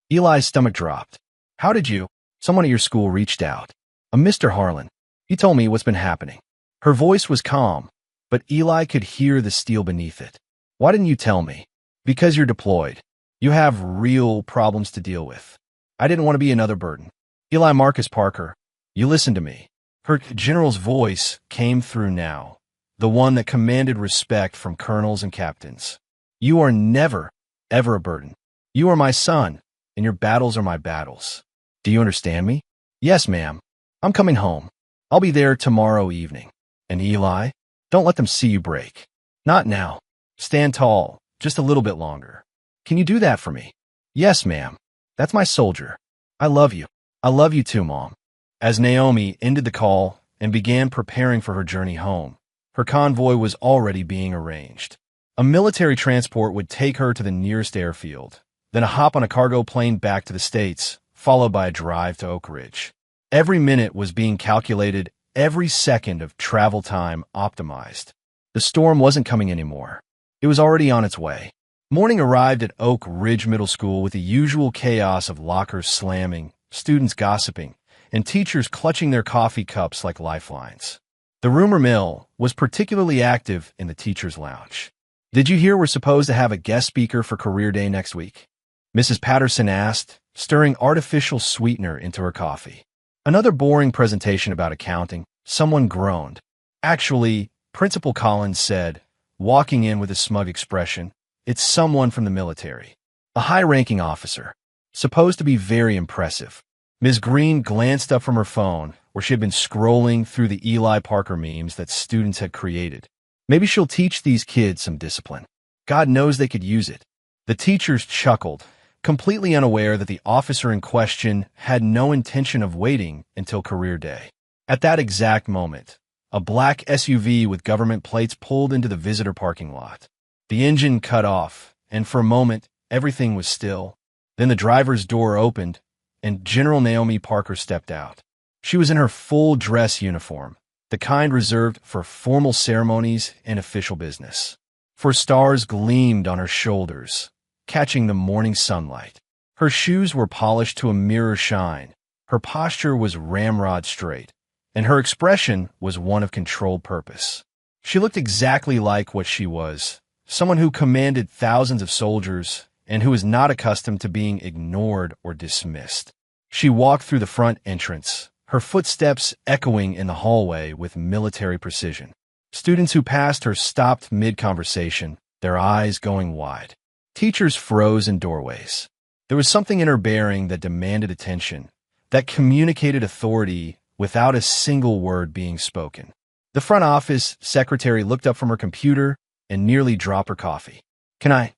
Eli's stomach dropped. "How did you?" "Someone at your school reached out. A Mr. Harlan. He told me what's been happening." Her voice was calm, but Eli could hear the steel beneath it. "Why didn't you tell me?" "Because you're deployed. You have real problems to deal with. I didn't want to be another burden." "Eli Marcus Parker, you listen to me." Her general's voice came through now, the one that commanded respect from colonels and captains. "You are never, ever a burden. You are my son, and your battles are my battles. Do you understand me?" "Yes, ma'am. I'm coming home. I'll be there tomorrow evening." "And Eli, don't let them see you break." "Not now. Stand tall, just a little bit longer." "Can you do that for me?" "Yes, ma'am. That's my soldier. I love you." "I love you too, Mom." As Naomi ended the call and began preparing for her journey home, her convoy was already being arranged. A military transport would take her to the nearest airfield, then a hop on a cargo plane back to the States, followed by a drive to Oak Ridge. Every minute was being calculated, every second of travel time optimized. The storm wasn't coming anymore. It was already on its way. Morning arrived at Oak Ridge Middle School with the usual chaos of lockers slamming, students gossiping, and teachers clutching their coffee cups like lifelines. The rumor mill was particularly active in the teacher's lounge. "Did you hear we're supposed to have a guest speaker for Career Day next week?" Mrs. Patterson asked, stirring artificial sweetener into her coffee. "Another boring presentation about accounting," someone groaned. "Actually," Principal Collins said, walking in with a smug expression, "it's someone from the military. A high-ranking officer. Supposed to be very impressive." Ms. Green glanced up from her phone, where she had been scrolling through the Eli Parker memes that students had created. Maybe she'll teach these kids some discipline. God knows they could use it. The teachers chuckled, completely unaware that the officer in question had no intention of waiting until career day. At that exact moment, a black SUV with government plates pulled into the visitor parking lot. The engine cut off, and for a moment, everything was still. Then the driver's door opened, and General Naomi Parker stepped out. She was in her full dress uniform, the kind reserved for formal ceremonies and official business. For stars gleamed on her shoulders, catching the morning sunlight. Her shoes were polished to a mirror shine. Her posture was ramrod straight, and her expression was one of controlled purpose. She looked exactly like what she was, someone who commanded thousands of soldiers and who was not accustomed to being ignored or dismissed. She walked through the front entrance, her footsteps echoing in the hallway with military precision. Students who passed her stopped mid-conversation, their eyes going wide. Teachers froze in doorways. There was something in her bearing that demanded attention, that communicated authority without a single word being spoken. The front office secretary looked up from her computer and nearly dropped her coffee. Can I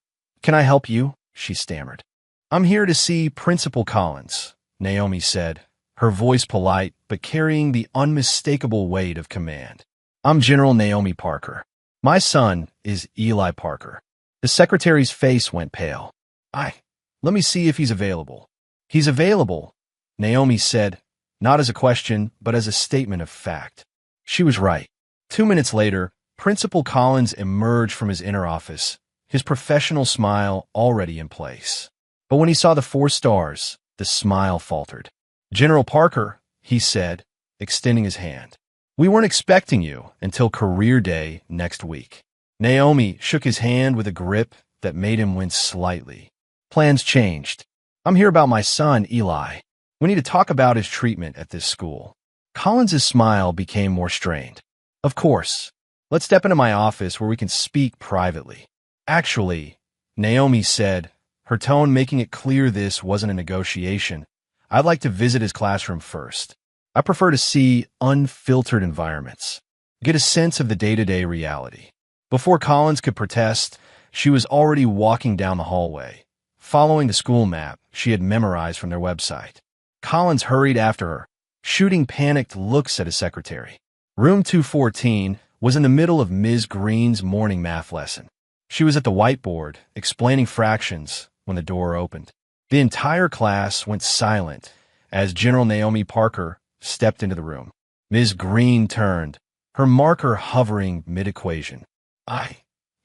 help you?" she stammered. "I'm here to see Principal Collins," Naomi said, her voice polite but carrying the unmistakable weight of command. "I'm General Naomi Parker. My son is Eli Parker." The secretary's face went pale. Let me see if he's available." "He's available," Naomi said, not as a question, but as a statement of fact. She was right. 2 minutes later, Principal Collins emerged from his inner office, his professional smile already in place. But when he saw the 4 stars, the smile faltered. "General Parker," he said, extending his hand. "We weren't expecting you until career day next week." Naomi shook his hand with a grip that made him wince slightly. "Plans changed. I'm here about my son, Eli. We need to talk about his treatment at this school." Collins's smile became more strained. "Of course. Let's step into my office where we can speak privately." "Actually," Naomi said, her tone making it clear this wasn't a negotiation, "I'd like to visit his classroom first. I prefer to see unfiltered environments, get a sense of the day-to-day reality." Before Collins could protest, she was already walking down the hallway, following the school map she had memorized from their website. Collins hurried after her, shooting panicked looks at his secretary. Room 214 was in the middle of Ms. Green's morning math lesson. She was at the whiteboard, explaining fractions, when the door opened. The entire class went silent as General Naomi Parker stepped into the room. Ms. Green turned, her marker hovering mid-equation.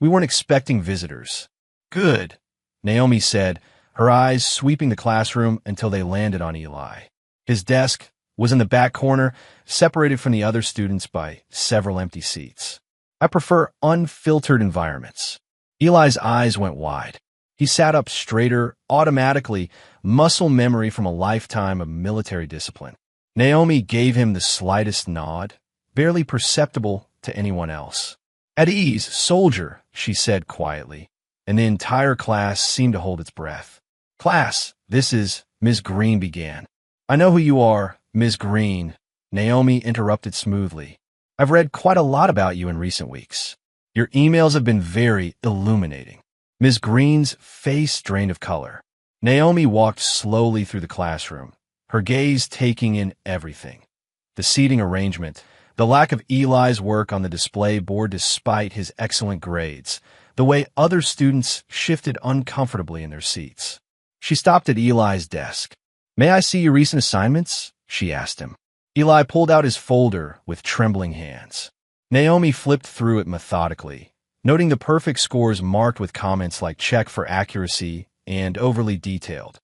We weren't expecting visitors." "Good," Naomi said, her eyes sweeping the classroom until they landed on Eli. His desk was in the back corner, separated from the other students by several empty seats. "I prefer unfiltered environments." Eli's eyes went wide. He sat up straighter, automatically, muscle memory from a lifetime of military discipline. Naomi gave him the slightest nod, barely perceptible to anyone else. "At ease, soldier," she said quietly, and the entire class seemed to hold its breath. "Class, this is," Ms. Green began. "I know who you are, Ms. Green," Naomi interrupted smoothly. "I've read quite a lot about you in recent weeks. Your emails have been very illuminating." Ms. Green's face drained of color. Naomi walked slowly through the classroom, her gaze taking in everything. The seating arrangement, the lack of Eli's work on the display board despite his excellent grades, the way other students shifted uncomfortably in their seats. She stopped at Eli's desk. "May I see your recent assignments?" she asked him. Eli pulled out his folder with trembling hands. Naomi flipped through it methodically, noting the perfect scores marked with comments like check for accuracy and overly detailed.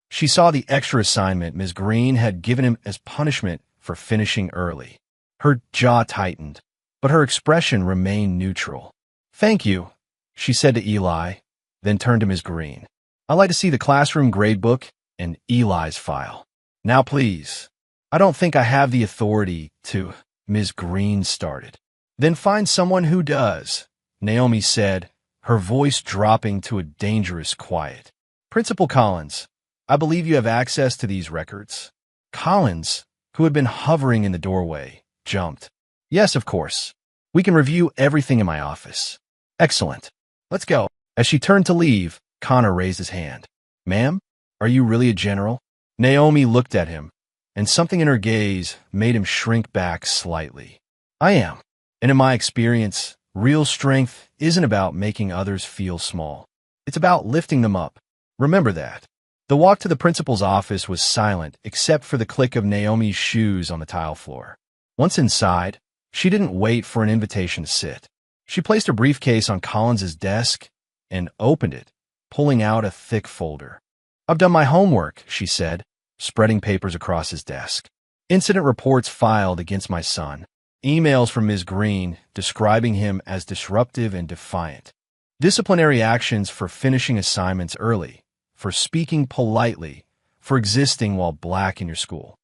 She saw the extra assignment Ms. Green had given him as punishment for finishing early. Her jaw tightened, but her expression remained neutral. "Thank you," she said to Eli, then turned to Ms. Green. "I'd like to see the classroom gradebook and Eli's file. Now, please." "I don't think I have the authority to," Ms. Green started. "Then find someone who does," Naomi said, her voice dropping to a dangerous quiet. "Principal Collins, I believe you have access to these records." Collins, who had been hovering in the doorway, jumped. "Yes, of course. We can review everything in my office. Excellent. Let's go. As she turned to leave, Connor raised his hand. Ma'am, are you really a general? Naomi looked at him, and something in her gaze made him shrink back slightly. I am. And in my experience, real strength isn't about making others feel small. It's about lifting them up. Remember that. The walk to the principal's office was silent except for the click of Naomi's shoes on the tile floor. Once inside, she didn't wait for an invitation to sit. She placed her briefcase on Collins's desk and opened it, pulling out a thick folder. I've done my homework, she said, spreading papers across his desk. Incident reports filed against my son. Emails from Ms. Green describing him as disruptive and defiant. Disciplinary actions for finishing assignments early, for speaking politely, for existing while black in your school.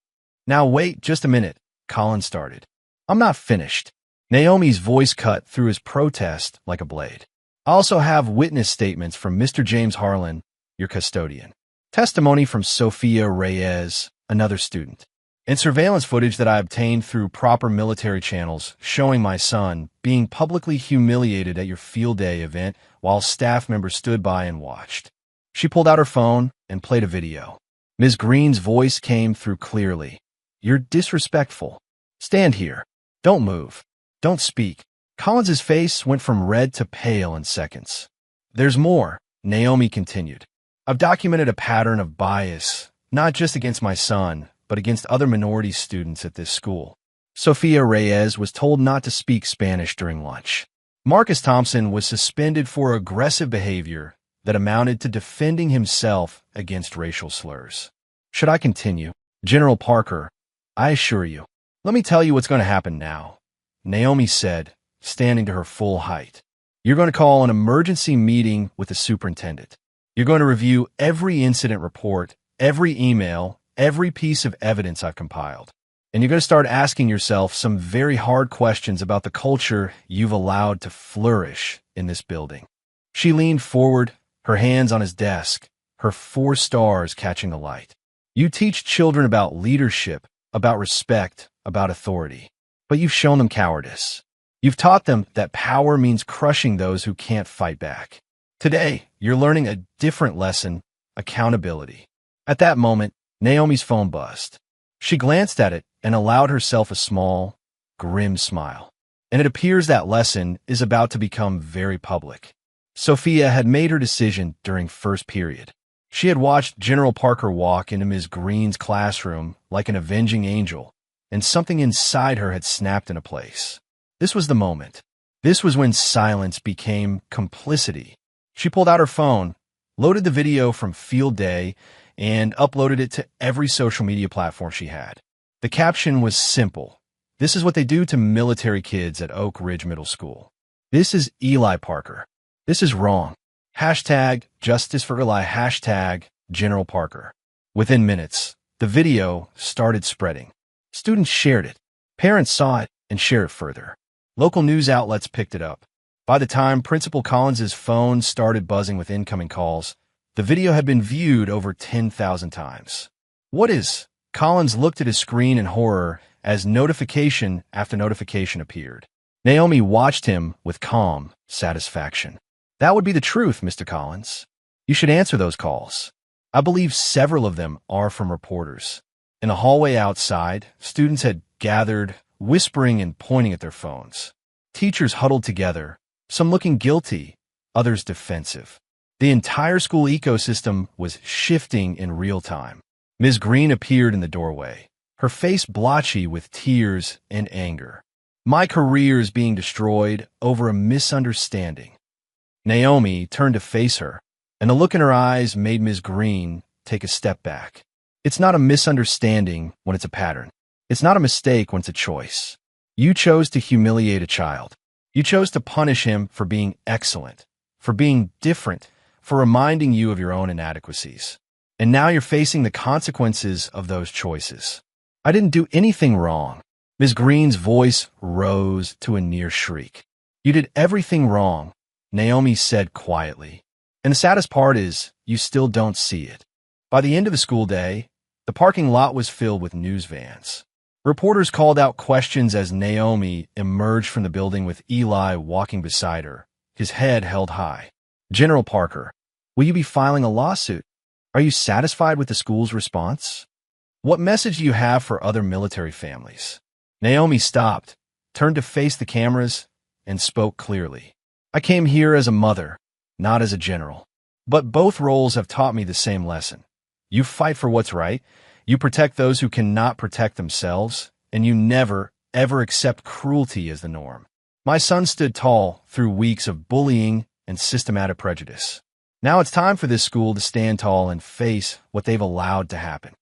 Now wait just a minute, Collins started. I'm not finished. Naomi's voice cut through his protest like a blade. I also have witness statements from Mr. James Harlan, your custodian. Testimony from Sophia Reyes, another student. And surveillance footage that I obtained through proper military channels showing my son being publicly humiliated at your field day event while staff members stood by and watched. She pulled out her phone and played a video. Ms. Green's voice came through clearly. You're disrespectful. Stand here. Don't move. Don't speak. Collins's face went from red to pale in seconds. There's more, Naomi continued. I've documented a pattern of bias, not just against my son, but against other minority students at this school. Sophia Reyes was told not to speak Spanish during lunch. Marcus Thompson was suspended for aggressive behavior that amounted to defending himself against racial slurs. Should I continue? General Parker, I assure you. Let me tell you what's going to happen now, Naomi said, standing to her full height. You're going to call an emergency meeting with the superintendent. You're going to review every incident report, every email, every piece of evidence I've compiled. And you're going to start asking yourself some very hard questions about the culture you've allowed to flourish in this building. She leaned forward, her hands on his desk, her 4 stars catching the light. You teach children about leadership, about respect, about authority. But you've shown them cowardice. You've taught them that power means crushing those who can't fight back. Today, you're learning a different lesson, accountability. At that moment, Naomi's phone buzzed. She glanced at it and allowed herself a small, grim smile. And it appears that lesson is about to become very public. Sophia had made her decision during first period. She had watched General Parker walk into Ms. Green's classroom like an avenging angel, and something inside her had snapped into place. This was the moment. This was when silence became complicity. She pulled out her phone, loaded the video from field day, and uploaded it to every social media platform she had. The caption was simple. This is what they do to military kids at Oak Ridge Middle School. This is Eli Parker. This is wrong. Hashtag Justice for Eli. Hashtag General Parker. Within minutes, the video started spreading. Students shared it. Parents saw it and shared it further. Local news outlets picked it up. By the time Principal Collins's phone started buzzing with incoming calls, the video had been viewed over 10,000 times. What is? Collins looked at his screen in horror as notification after notification appeared. Naomi watched him with calm satisfaction. That would be the truth, Mr. Collins. You should answer those calls. I believe several of them are from reporters. In a hallway outside, students had gathered, whispering and pointing at their phones. Teachers huddled together, some looking guilty, others defensive. The entire school ecosystem was shifting in real time. Ms. Green appeared in the doorway, her face blotchy with tears and anger. My career is being destroyed over a misunderstanding. Naomi turned to face her, and the look in her eyes made Ms. Green take a step back. It's not a misunderstanding when it's a pattern. It's not a mistake when it's a choice. You chose to humiliate a child. You chose to punish him for being excellent, for being different, for reminding you of your own inadequacies. And now you're facing the consequences of those choices. I didn't do anything wrong. Ms. Green's voice rose to a near shriek. You did everything wrong, Naomi said quietly. And the saddest part is, you still don't see it. By the end of the school day, the parking lot was filled with news vans. Reporters called out questions as Naomi emerged from the building with Eli walking beside her, his head held high. "General Parker, will you be filing a lawsuit? Are you satisfied with the school's response? What message do you have for other military families?" Naomi stopped, turned to face the cameras, and spoke clearly. "I came here as a mother, not as a general. But both roles have taught me the same lesson. You fight for what's right, you protect those who cannot protect themselves, and you never, ever accept cruelty as the norm. My son stood tall through weeks of bullying and systematic prejudice. Now it's time for this school to stand tall and face what they've allowed to happen."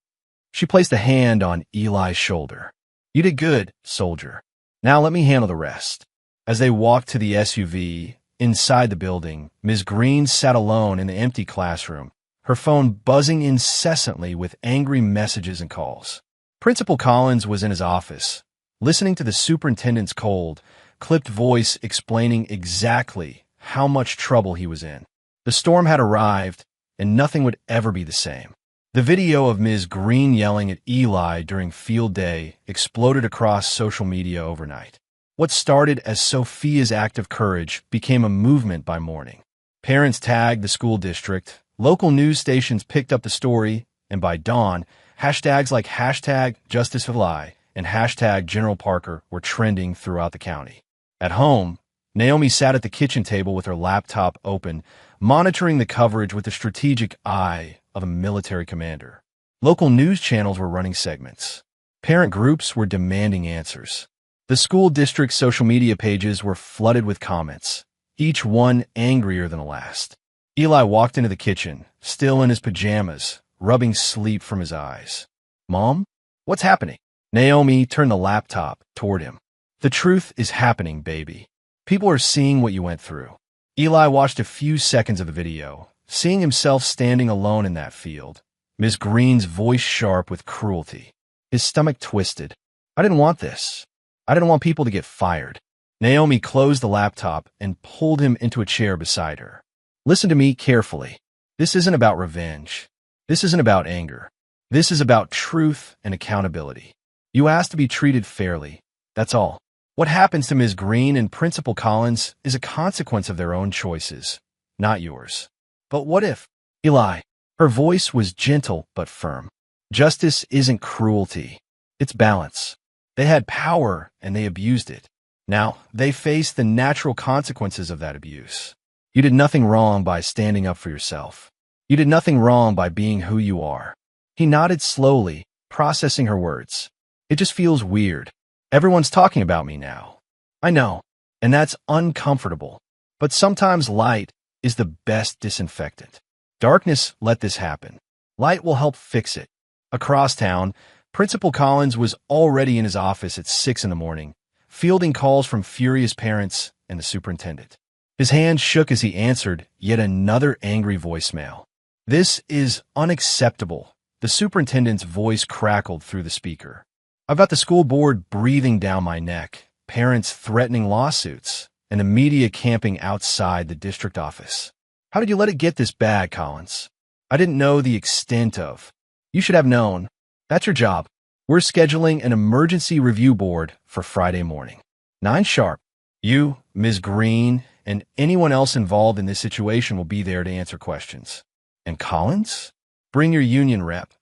She placed a hand on Eli's shoulder. "You did good, soldier. Now let me handle the rest." As they walked to the SUV, inside the building, Ms. Green sat alone in the empty classroom, her phone buzzing incessantly with angry messages and calls. Principal Collins was in his office, listening to the superintendent's cold, clipped voice explaining exactly how much trouble he was in. The storm had arrived, and nothing would ever be the same. The video of Ms. Green yelling at Eli during field day exploded across social media overnight. What started as Sophia's act of courage became a movement by morning. Parents tagged the school district, local news stations picked up the story, and by dawn, hashtags like #JusticeForEli and #General Parker were trending throughout the county. At home, Naomi sat at the kitchen table with her laptop open, monitoring the coverage with the strategic eye of a military commander. Local news channels were running segments. Parent groups were demanding answers. The school district's social media pages were flooded with comments, each one angrier than the last. Eli walked into the kitchen, still in his pajamas, rubbing sleep from his eyes. "Mom, what's happening?" Naomi turned the laptop toward him. "The truth is happening, baby. People are seeing what you went through." Eli watched a few seconds of the video, seeing himself standing alone in that field, Ms. Green's voice sharp with cruelty. His stomach twisted. "I didn't want this. I didn't want people to get fired." Naomi closed the laptop and pulled him into a chair beside her. "Listen to me carefully. This isn't about revenge. This isn't about anger. This is about truth and accountability. You asked to be treated fairly. That's all. What happens to Ms. Green and Principal Collins is a consequence of their own choices, not yours. But what if?" "Eli," her voice was gentle but firm. "Justice isn't cruelty. It's balance. They had power and they abused it. Now, they face the natural consequences of that abuse. You did nothing wrong by standing up for yourself. You did nothing wrong by being who you are." He nodded slowly, processing her words. "It just feels weird. Everyone's talking about me now. I know, and that's uncomfortable. But sometimes light is the best disinfectant. Darkness let this happen. Light will help fix it." Across town, Principal Collins was already in his office at 6 in the morning, fielding calls from furious parents and the superintendent. His hand shook as he answered yet another angry voicemail. "This is unacceptable." The superintendent's voice crackled through the speaker. "I've got the school board breathing down my neck, parents threatening lawsuits, and the media camping outside the district office. How did you let it get this bad, Collins? I didn't know the extent of. You should have known. That's your job. We're scheduling an emergency review board for Friday morning. 9 sharp. You, Ms. Green, and anyone else involved in this situation will be there to answer questions. And Collins? Bring your union rep.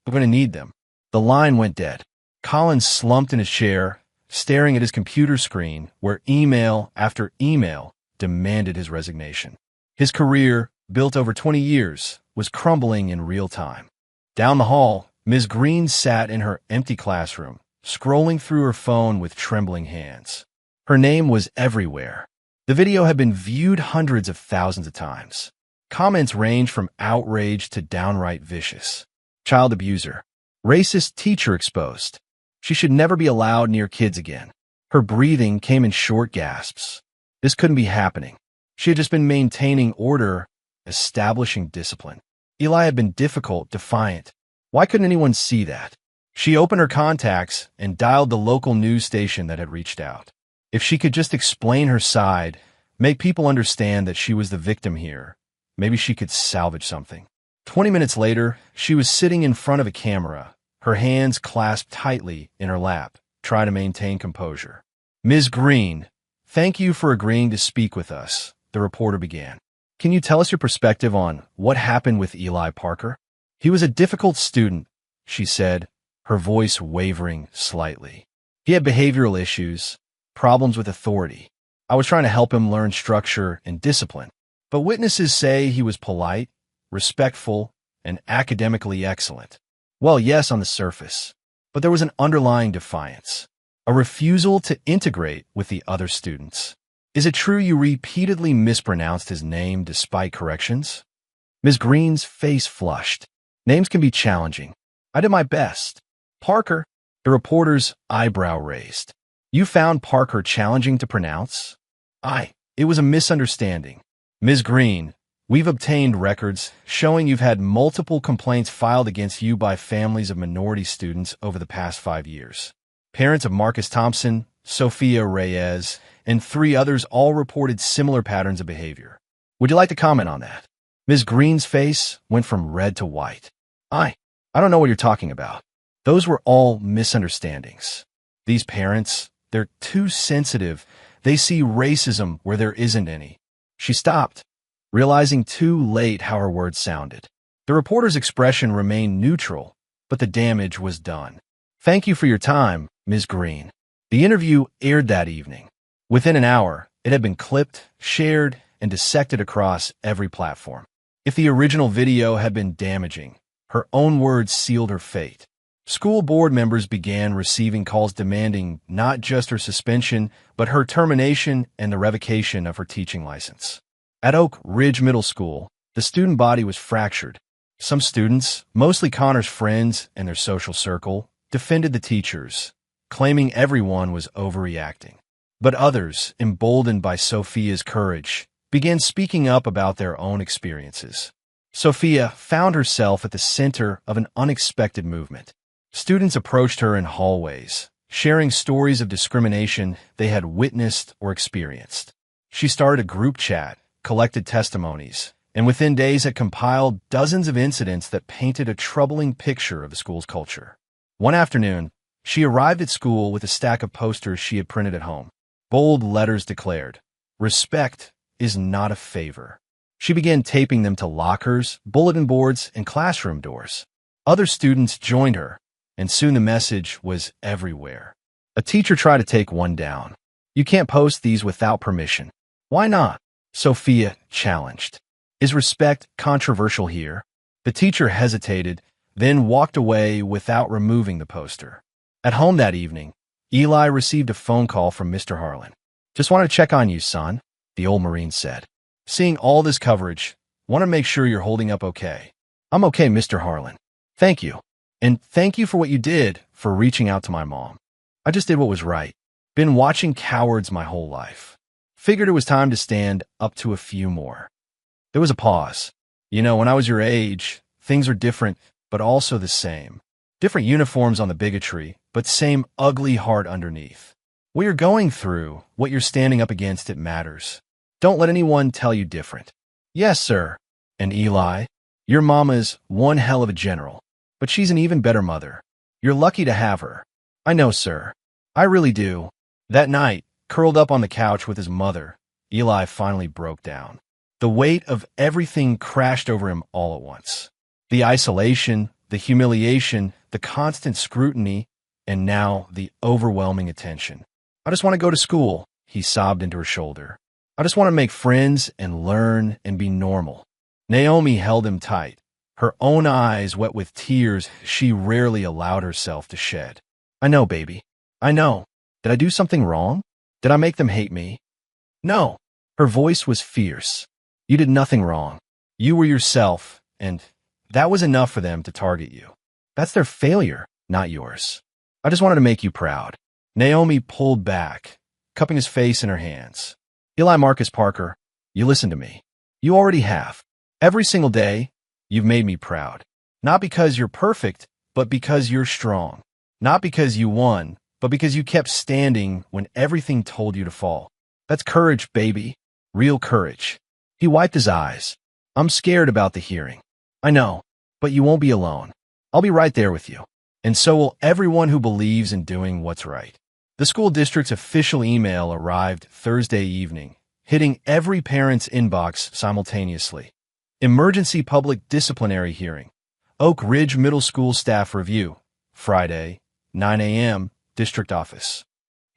We're going to need them." The line went dead. Collins slumped in his chair, staring at his computer screen where email after email demanded his resignation. His career, built over 20 years, was crumbling in real time. Down the hall, Ms. Green sat in her empty classroom, scrolling through her phone with trembling hands. Her name was everywhere. The video had been viewed hundreds of thousands of times. Comments ranged from outrage to downright vicious. Child abuser. Racist teacher exposed. She should never be allowed near kids again. Her breathing came in short gasps. This couldn't be happening. She had just been maintaining order, establishing discipline. Eli had been difficult, defiant. Why couldn't anyone see that? She opened her contacts and dialed the local news station that had reached out. If she could just explain her side, make people understand that she was the victim here, maybe she could salvage something. 20 minutes later, she was sitting in front of a camera, her hands clasped tightly in her lap, trying to maintain composure. "Ms. Green, thank you for agreeing to speak with us," the reporter began. "Can you tell us your perspective on what happened with Eli Parker?" "He was a difficult student," she said, her voice wavering slightly. "He had behavioral issues, problems with authority. I was trying to help him learn structure and discipline. But witnesses say he was polite, respectful, and academically excellent. Well, yes, on the surface. But there was an underlying defiance, a refusal to integrate with the other students. Is it true you repeatedly mispronounced his name despite corrections?" Ms. Green's face flushed. "Names can be challenging. I did my best." "Parker?" The reporter's eyebrow raised. "You found Parker challenging to pronounce?" It was a misunderstanding. Ms. Green, we've obtained records showing you've had multiple complaints filed against you by families of minority students over the past 5 years. Parents of Marcus Thompson, Sophia Reyes, and 3 others all reported similar patterns of behavior. Would you like to comment on that?" Ms. Green's face went from red to white. I don't know what you're talking about. Those were all misunderstandings. These parents, they're too sensitive. They see racism where there isn't any." She stopped, realizing too late how her words sounded. The reporter's expression remained neutral, but the damage was done. "Thank you for your time, Ms. Green." The interview aired that evening. Within an hour, it had been clipped, shared, and dissected across every platform. If the original video had been damaging, her own words sealed her fate. School board members began receiving calls demanding not just her suspension, but her termination and the revocation of her teaching license. At Oak Ridge Middle School, the student body was fractured. Some students, mostly Connor's friends and their social circle, defended the teachers, claiming everyone was overreacting. But others, emboldened by Sophia's courage, began speaking up about their own experiences. Sophia found herself at the center of an unexpected movement. Students approached her in hallways, sharing stories of discrimination they had witnessed or experienced. She started a group chat, collected testimonies, and within days had compiled dozens of incidents that painted a troubling picture of the school's culture. One afternoon, she arrived at school with a stack of posters she had printed at home. Bold letters declared, "Respect is not a favor." She began taping them to lockers, bulletin boards, and classroom doors. Other students joined her, and soon the message was everywhere. A teacher tried to take one down. "You can't post these without permission." "Why not?" Sophia challenged. "Is respect controversial here?" The teacher hesitated, then walked away without removing the poster. At home that evening, Eli received a phone call from Mr. Harlan. "Just wanted to check on you, son," the old Marine said. "Seeing all this coverage, want to make sure you're holding up okay." "I'm okay, Mr. Harlan. Thank you. And thank you for what you did for reaching out to my mom. I just did what was right. Been watching cowards my whole life. Figured it was time to stand up to a few more." There was a pause. "You know, when I was your age, things are different, but also the same. Different uniforms on the bigotry, but same ugly heart underneath. What you're going through, what you're standing up against, it matters. Don't let anyone tell you different." "Yes, sir." "And Eli, your mama's one hell of a general, but she's an even better mother. You're lucky to have her." "I know, sir. I really do." That night, curled up on the couch with his mother, Eli finally broke down. The weight of everything crashed over him all at once. The isolation, the humiliation, the constant scrutiny, and now the overwhelming attention. "I just want to go to school," he sobbed into her shoulder. "I just want to make friends and learn and be normal." Naomi held him tight, her own eyes wet with tears she rarely allowed herself to shed. "I know, baby. I know. Did I do something wrong? Did I make them hate me?" "No." Her voice was fierce. "You did nothing wrong. You were yourself, and that was enough for them to target you. That's their failure, not yours. I just wanted to make you proud." Naomi pulled back, cupping his face in her hands. "Eli Marcus Parker, you listen to me. You already have. Every single day, you've made me proud. Not because you're perfect, but because you're strong. Not because you won, but because you kept standing when everything told you to fall. That's courage, baby. Real courage." He wiped his eyes. "I'm scared about the hearing. I know, but you won't be alone. I'll be right there with you. and so will everyone who believes in doing what's right. The school district's official email arrived Thursday evening, hitting every parent's inbox simultaneously. Emergency Public Disciplinary Hearing. Oak Ridge Middle School Staff Review. Friday, 9 a.m., District Office.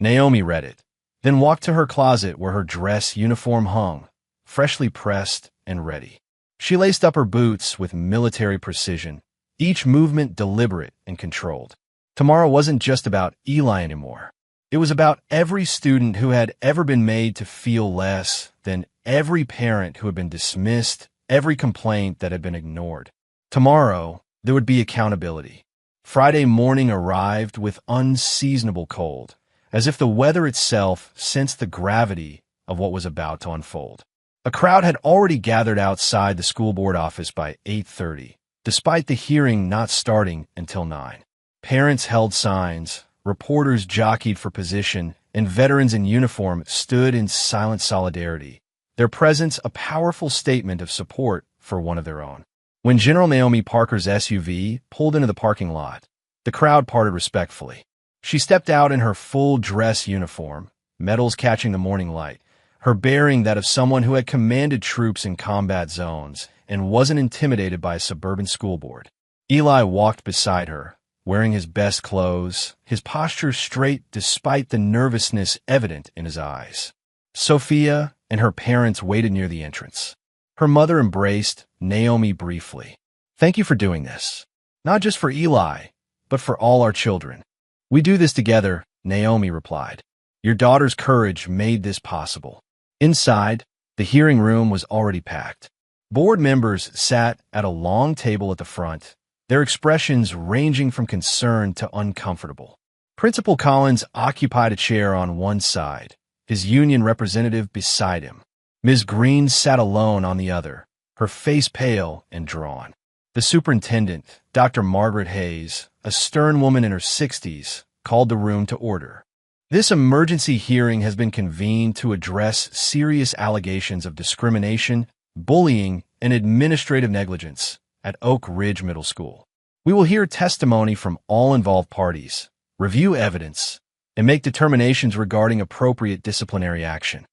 Naomi read it, then walked to her closet where her dress uniform hung, freshly pressed and ready. She laced up her boots with military precision, each movement deliberate and controlled. Tomorrow wasn't just about Eli anymore. It was about every student who had ever been made to feel less than, every parent who had been dismissed, every complaint that had been ignored. Tomorrow, there would be accountability. Friday morning arrived with unseasonable cold, as if the weather itself sensed the gravity of what was about to unfold. A crowd had already gathered outside the school board office by 8:30, despite the hearing not starting until 9. Parents held signs, reporters jockeyed for position, and veterans in uniform stood in silent solidarity, their presence a powerful statement of support for one of their own. When General Naomi Parker's SUV pulled into the parking lot, the crowd parted respectfully. She stepped out in her full dress uniform, medals catching the morning light, her bearing that of someone who had commanded troops in combat zones and wasn't intimidated by a suburban school board. Eli walked beside her, wearing his best clothes, his posture straight despite the nervousness evident in his eyes. Sophia and her parents waited near the entrance. Her mother embraced Naomi briefly. "Thank you for doing this. Not just for Eli, but for all our children. We do this together," Naomi replied. "Your daughter's courage made this possible." Inside, the hearing room was already packed. Board members sat at a long table at the front, their expressions ranging from concern to uncomfortable. Principal Collins occupied a chair on one side, his union representative beside him. Ms. Green sat alone on the other, her face pale and drawn. The superintendent, Dr. Margaret Hayes, a stern woman in her 60s, called the room to order. This emergency hearing has been convened to address serious allegations of discrimination, bullying, and administrative negligence at Oak Ridge Middle School. We will hear testimony from all involved parties, review evidence, and make determinations regarding appropriate disciplinary action.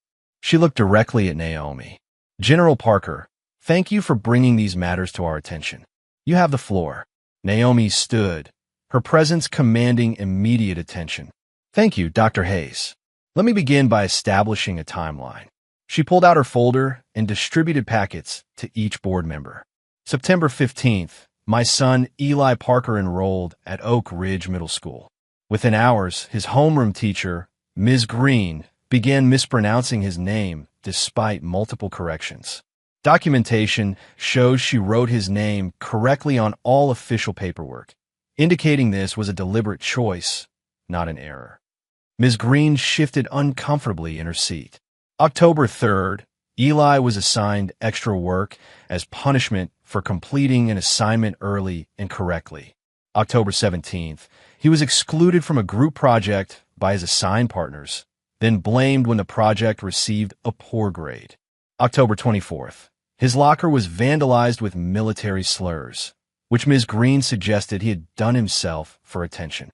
She looked directly at Naomi. "General Parker, thank you for bringing these matters to our attention. You have the floor." Naomi stood, her presence commanding immediate attention. "Thank you, Dr. Hayes. Let me begin by establishing a timeline." She pulled out her folder and distributed packets to each board member. September 15th, my son Eli Parker enrolled at Oak Ridge Middle School. Within hours, his homeroom teacher, Ms. Green, began mispronouncing his name despite multiple corrections. Documentation shows she wrote his name correctly on all official paperwork, indicating this was a deliberate choice, not an error. Ms. Green shifted uncomfortably in her seat. October 3rd, Eli was assigned extra work as punishment for completing an assignment early and correctly. October 17th, he was excluded from a group project by his assigned partners, then blamed when the project received a poor grade. October 24th, his locker was vandalized with military slurs, which Ms. Green suggested he had done himself for attention.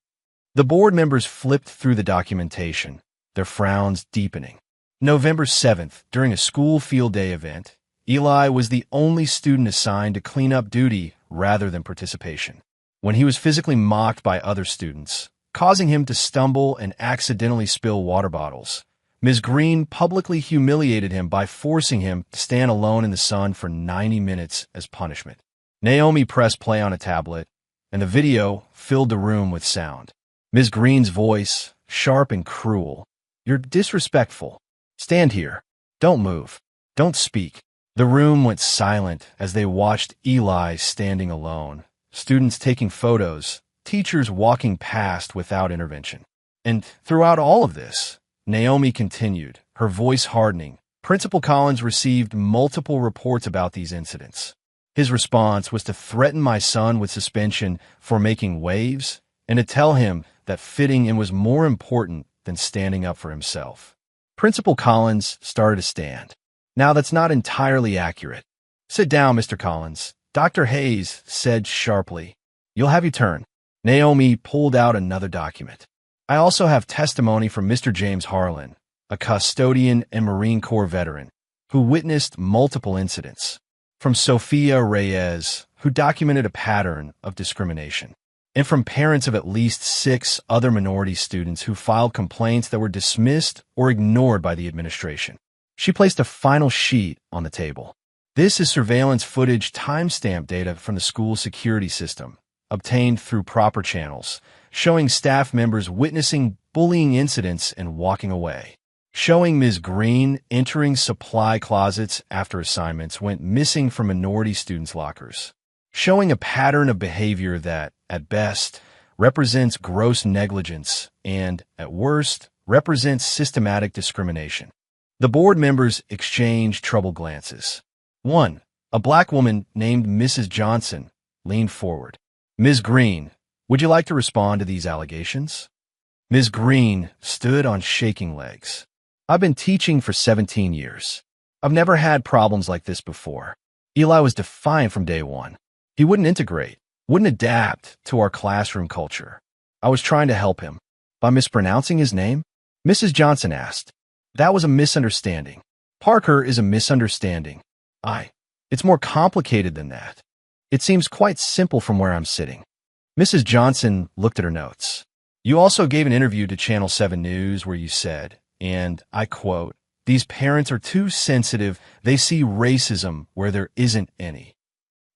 The board members flipped through the documentation, their frowns deepening. November 7th, during a school field day event, Eli was the only student assigned to cleanup duty rather than participation. When he was physically mocked by other students, causing him to stumble and accidentally spill water bottles, Ms. Green publicly humiliated him by forcing him to stand alone in the sun for 90 minutes as punishment. Naomi pressed play on a tablet, and the video filled the room with sound. Ms. Green's voice, sharp and cruel. "You're disrespectful. Stand here. Don't move. Don't speak." The room went silent as they watched Eli standing alone, students taking photos, teachers walking past without intervention. And throughout all of this, Naomi continued, her voice hardening. Principal Collins received multiple reports about these incidents. His response was to threaten my son with suspension for making waves and to tell him that fitting in was more important than standing up for himself. Principal Collins started to stand. "Now that's not entirely accurate." "Sit down, Mr. Collins," Dr. Hayes said sharply. "You'll have your turn." Naomi pulled out another document. I also have testimony from Mr. James Harlan, a custodian and Marine Corps veteran, who witnessed multiple incidents. From Sophia Reyes, who documented a pattern of discrimination. And from parents of at least 6 other minority students who filed complaints that were dismissed or ignored by the administration. She placed a final sheet on the table. This is surveillance footage timestamp data from the school security system, obtained through proper channels, showing staff members witnessing bullying incidents and walking away. Showing Ms. Green entering supply closets after assignments went missing from minority students' lockers. Showing a pattern of behavior that, at best, represents gross negligence and, at worst, represents systematic discrimination. The board members exchanged troubled glances. 1. A black woman named Mrs. Johnson leaned forward. Ms. Green, would you like to respond to these allegations? Ms. Green stood on shaking legs. I've been teaching for 17 years. I've never had problems like this before. Eli was defiant from day one. He wouldn't integrate, wouldn't adapt to our classroom culture. I was trying to help him. By mispronouncing his name? Mrs. Johnson asked. That was a misunderstanding. Parker is a misunderstanding. It's more complicated than that. It seems quite simple from where I'm sitting. Mrs. Johnson looked at her notes. You also gave an interview to Channel 7 News where you said, and I quote, "These parents are too sensitive. They see racism where there isn't any."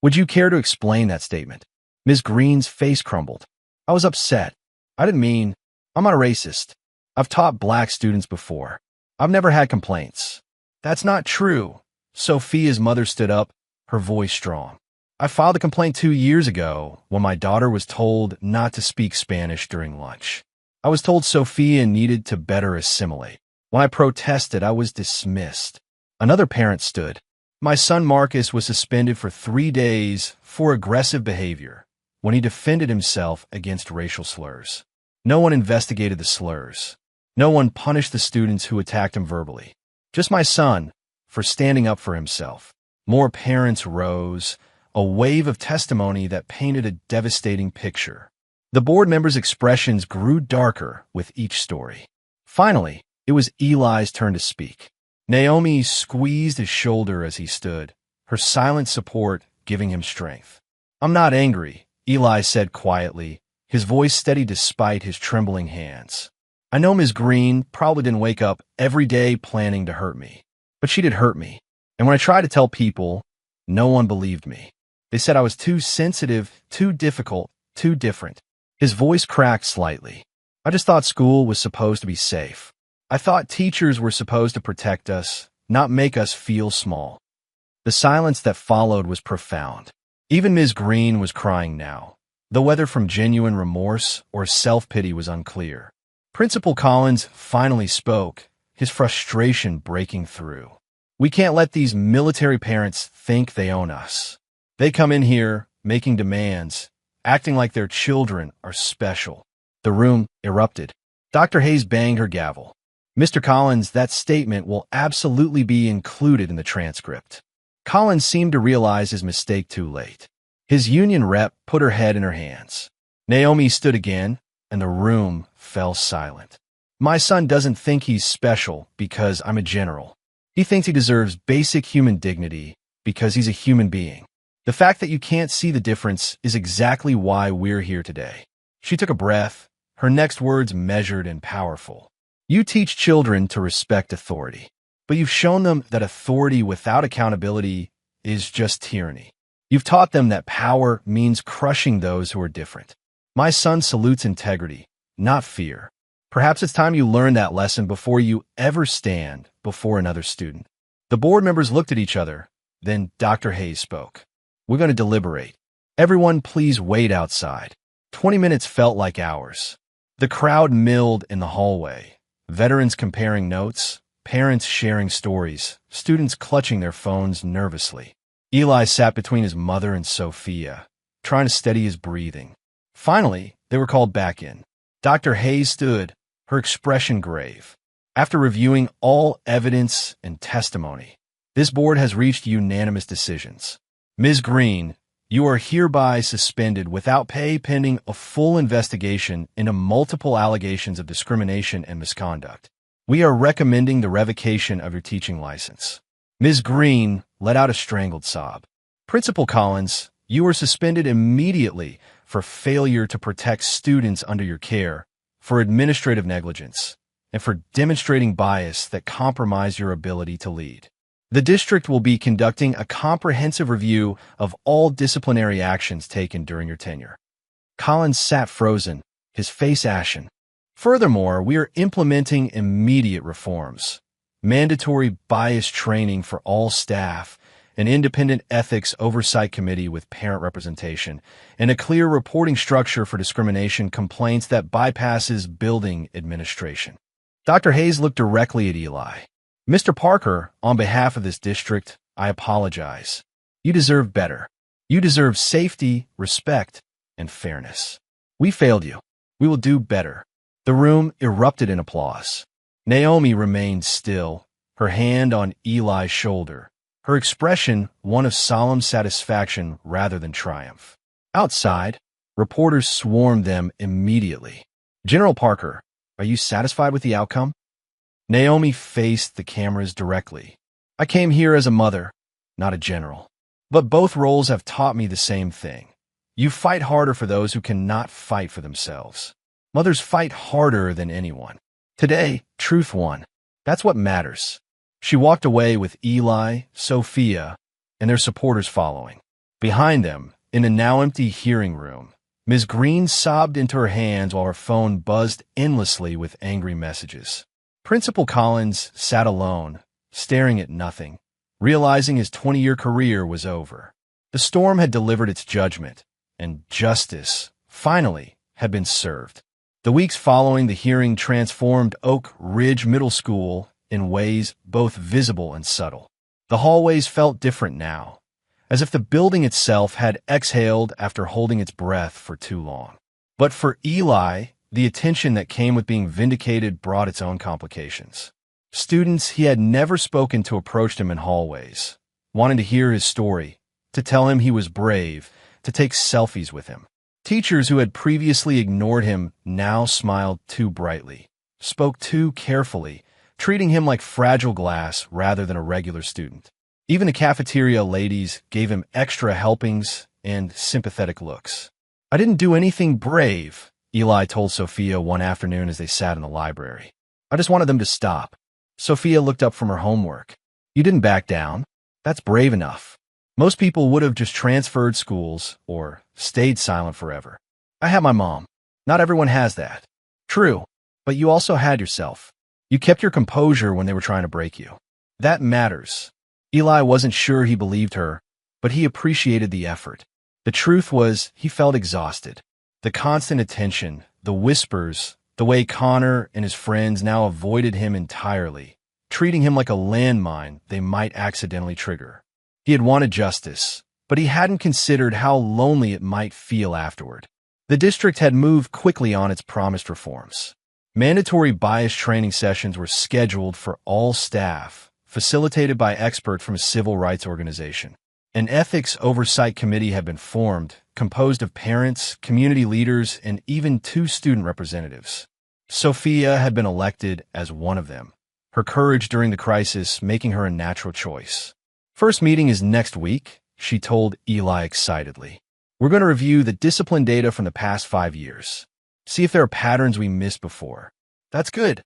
Would you care to explain that statement? Ms. Green's face crumbled. I was upset. I didn't mean, I'm not a racist. I've taught black students before. I've never had complaints. That's not true. Sophia's mother stood up, her voice strong. I filed a complaint 2 years ago when my daughter was told not to speak Spanish during lunch. I was told Sophia needed to better assimilate. When I protested, I was dismissed. Another parent stood. My son Marcus was suspended for 3 days for aggressive behavior when he defended himself against racial slurs. No one investigated the slurs. No one punished the students who attacked him verbally. Just my son, for standing up for himself. More parents rose, a wave of testimony that painted a devastating picture. The board members' expressions grew darker with each story. Finally, it was Eli's turn to speak. Naomi squeezed his shoulder as he stood, her silent support giving him strength. I'm not angry, Eli said quietly, his voice steady despite his trembling hands. I know Ms. Green probably didn't wake up every day planning to hurt me, but she did hurt me. And when I tried to tell people, no one believed me. They said I was too sensitive, too difficult, too different. His voice cracked slightly. I just thought school was supposed to be safe. I thought teachers were supposed to protect us, not make us feel small. The silence that followed was profound. Even Ms. Green was crying now, though whether from genuine remorse or self-pity was unclear. Principal Collins finally spoke, his frustration breaking through. We can't let these military parents think they own us. They come in here, making demands, acting like their children are special. The room erupted. Dr. Hayes banged her gavel. Mr. Collins, that statement will absolutely be included in the transcript. Collins seemed to realize his mistake too late. His union rep put her head in her hands. Naomi stood again, and the room fell silent. My son doesn't think he's special because I'm a general. He thinks he deserves basic human dignity because he's a human being. The fact that you can't see the difference is exactly why we're here today. She took a breath, her next words measured and powerful. You teach children to respect authority, but you've shown them that authority without accountability is just tyranny. You've taught them that power means crushing those who are different. My son salutes integrity, not fear. Perhaps it's time you learn that lesson before you ever stand before another student. The board members looked at each other. Then Dr. Hayes spoke. We're going to deliberate. Everyone please wait outside. 20 minutes felt like hours. The crowd milled in the hallway. Veterans comparing notes, parents sharing stories, students clutching their phones nervously. Eli sat between his mother and Sophia, trying to steady his breathing. Finally, they were called back in. Dr. Hayes stood, her expression grave. After reviewing all evidence and testimony, this board has reached unanimous decisions. Ms. Green, You are hereby suspended without pay pending a full investigation into multiple allegations of discrimination and misconduct. We are recommending the revocation of your teaching license." Ms. Green let out a strangled sob. "Principal Collins, you are suspended immediately for failure to protect students under your care, for administrative negligence, and for demonstrating bias that compromise your ability to lead. The district will be conducting a comprehensive review of all disciplinary actions taken during your tenure." Collins sat frozen, his face ashen. "Furthermore, we are implementing immediate reforms: mandatory bias training for all staff, an independent ethics oversight committee with parent representation, and a clear reporting structure for discrimination complaints that bypasses building administration." Dr. Hayes looked directly at Eli. "Mr. Parker, on behalf of this district, I apologize. You deserve better. You deserve safety, respect, and fairness. We failed you. We will do better." The room erupted in applause. Naomi remained still, her hand on Eli's shoulder, her expression one of solemn satisfaction rather than triumph. Outside, reporters swarmed them immediately. "General Parker, are you satisfied with the outcome?" Naomi faced the cameras directly. "I came here as a mother, not a general. But both roles have taught me the same thing. You fight harder for those who cannot fight for themselves. Mothers fight harder than anyone. Today, truth won. That's what matters." She walked away with Eli, Sophia, and their supporters following. Behind them, in a now empty hearing room, Ms. Green sobbed into her hands while her phone buzzed endlessly with angry messages. Principal Collins sat alone, staring at nothing, realizing his 20-year career was over. The storm had delivered its judgment, and justice, finally, had been served. The weeks following the hearing transformed Oak Ridge Middle School in ways both visible and subtle. The hallways felt different now, as if the building itself had exhaled after holding its breath for too long. But for Eli, the attention that came with being vindicated brought its own complications. Students he had never spoken to approached him in hallways, wanting to hear his story, to tell him he was brave, to take selfies with him. Teachers who had previously ignored him now smiled too brightly, spoke too carefully, treating him like fragile glass rather than a regular student. Even the cafeteria ladies gave him extra helpings and sympathetic looks. "I didn't do anything brave," Eli told Sophia one afternoon as they sat in the library. "I just wanted them to stop." Sophia looked up from her homework. "You didn't back down. That's brave enough. Most people would have just transferred schools or stayed silent forever. I had my mom. Not everyone has that." "True, but you also had yourself. You kept your composure when they were trying to break you. That matters." Eli wasn't sure he believed her, but he appreciated the effort. The truth was, he felt exhausted. The constant attention, the whispers, the way Connor and his friends now avoided him entirely, treating him like a landmine they might accidentally trigger. He had wanted justice, but he hadn't considered how lonely it might feel afterward. The district had moved quickly on its promised reforms. Mandatory bias training sessions were scheduled for all staff, facilitated by experts from a civil rights organization. An ethics oversight committee had been formed, composed of parents, community leaders, and even 2 student representatives. Sophia had been elected as one of them, her courage during the crisis making her a natural choice. "First meeting is next week," she told Eli excitedly. "We're going to review the discipline data from the past 5 years. See if there are patterns we missed before." "That's good,"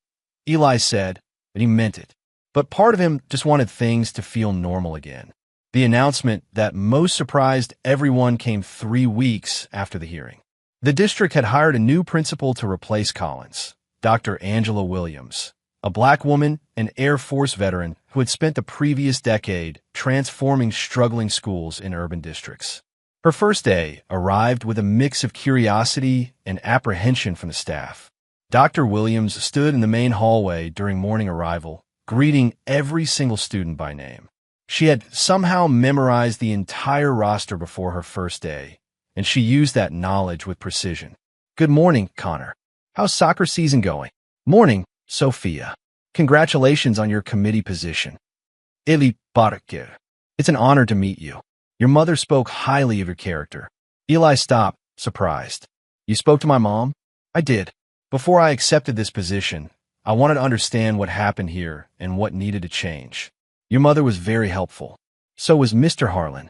Eli said, and he meant it. But part of him just wanted things to feel normal again. The announcement that most surprised everyone came 3 weeks after the hearing. The district had hired a new principal to replace Collins, Dr. Angela Williams, a Black woman, an Air Force veteran who had spent the previous decade transforming struggling schools in urban districts. Her first day arrived with a mix of curiosity and apprehension from the staff. Dr. Williams stood in the main hallway during morning arrival, greeting every single student by name. She had somehow memorized the entire roster before her first day, and she used that knowledge with precision. "Good morning, Connor. How's soccer season going?" "Morning, Sophia. Congratulations on your committee position." "Eli Parker. It's an honor to meet you." Your mother spoke highly of your character. Eli stopped, surprised. You spoke to my mom? I did. Before I accepted this position, I wanted to understand what happened here and what needed to change. Your mother was very helpful. So was Mr. Harlan.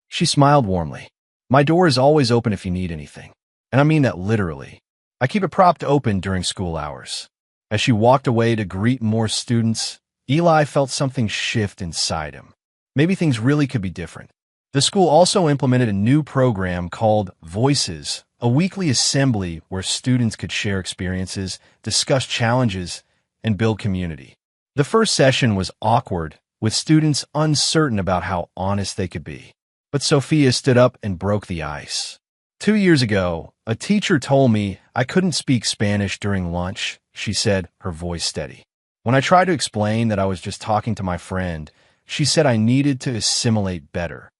She smiled warmly. My door is always open if you need anything. And I mean that literally. I keep it propped open during school hours. As she walked away to greet more students, Eli felt something shift inside him. Maybe things really could be different. The school also implemented a new program called Voices, a weekly assembly where students could share experiences, discuss challenges, and build community. The first session was awkward, with students uncertain about how honest they could be. But Sophia stood up and broke the ice. 2 years ago, a teacher told me I couldn't speak Spanish during lunch, she said, her voice steady. When I tried to explain that I was just talking to my friend, she said I needed to assimilate better.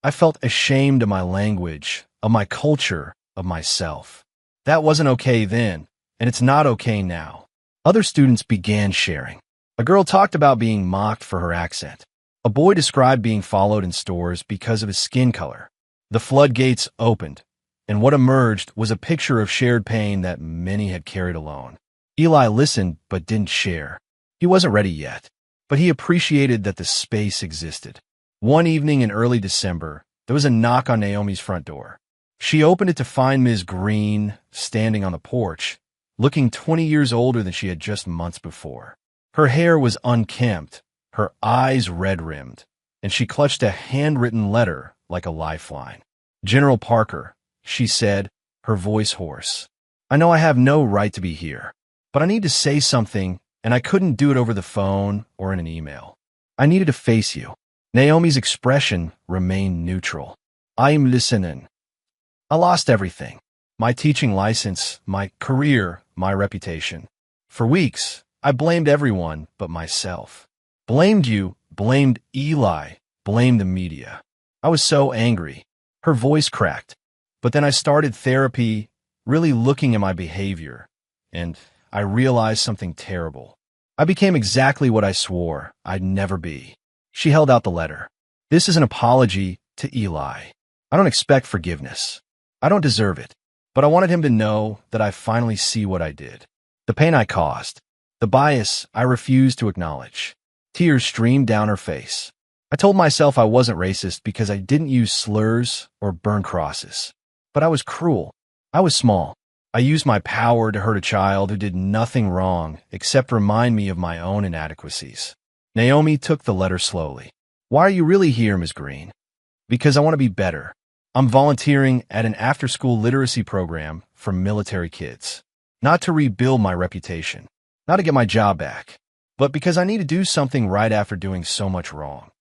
I felt ashamed of my language, of my culture, of myself. That wasn't okay then, and it's not okay now. Other students began sharing. A girl talked about being mocked for her accent. A boy described being followed in stores because of his skin color. The floodgates opened, and what emerged was a picture of shared pain that many had carried alone. Eli listened but didn't share. He wasn't ready yet, but he appreciated that the space existed. One evening in early December, there was a knock on Naomi's front door. She opened it to find Ms. Green standing on the porch, looking 20 years older than she had just months before. Her hair was unkempt, her eyes red-rimmed, and she clutched a handwritten letter like a lifeline. General Parker, she said, her voice hoarse. I know I have no right to be here, but I need to say something, and I couldn't do it over the phone or in an email. I needed to face you. Naomi's expression remained neutral. I'm listening. I lost everything. My teaching license, my career, my reputation. For weeks, I blamed everyone but myself. Blamed you, blamed Eli, blamed the media. I was so angry. Her voice cracked. But then I started therapy, really looking at my behavior, and I realized something terrible. I became exactly what I swore I'd never be. She held out the letter. This is an apology to Eli. I don't expect forgiveness. I don't deserve it. But I wanted him to know that I finally see what I did. The pain I caused. The bias I refused to acknowledge. Tears streamed down her face. I told myself I wasn't racist because I didn't use slurs or burn crosses. But I was cruel. I was small. I used my power to hurt a child who did nothing wrong except remind me of my own inadequacies. Naomi took the letter slowly. Why are you really here, Ms. Green? Because I want to be better. I'm volunteering at an after-school literacy program for military kids. Not to rebuild my reputation. Not to get my job back. But because I need to do something right after doing so much wrong.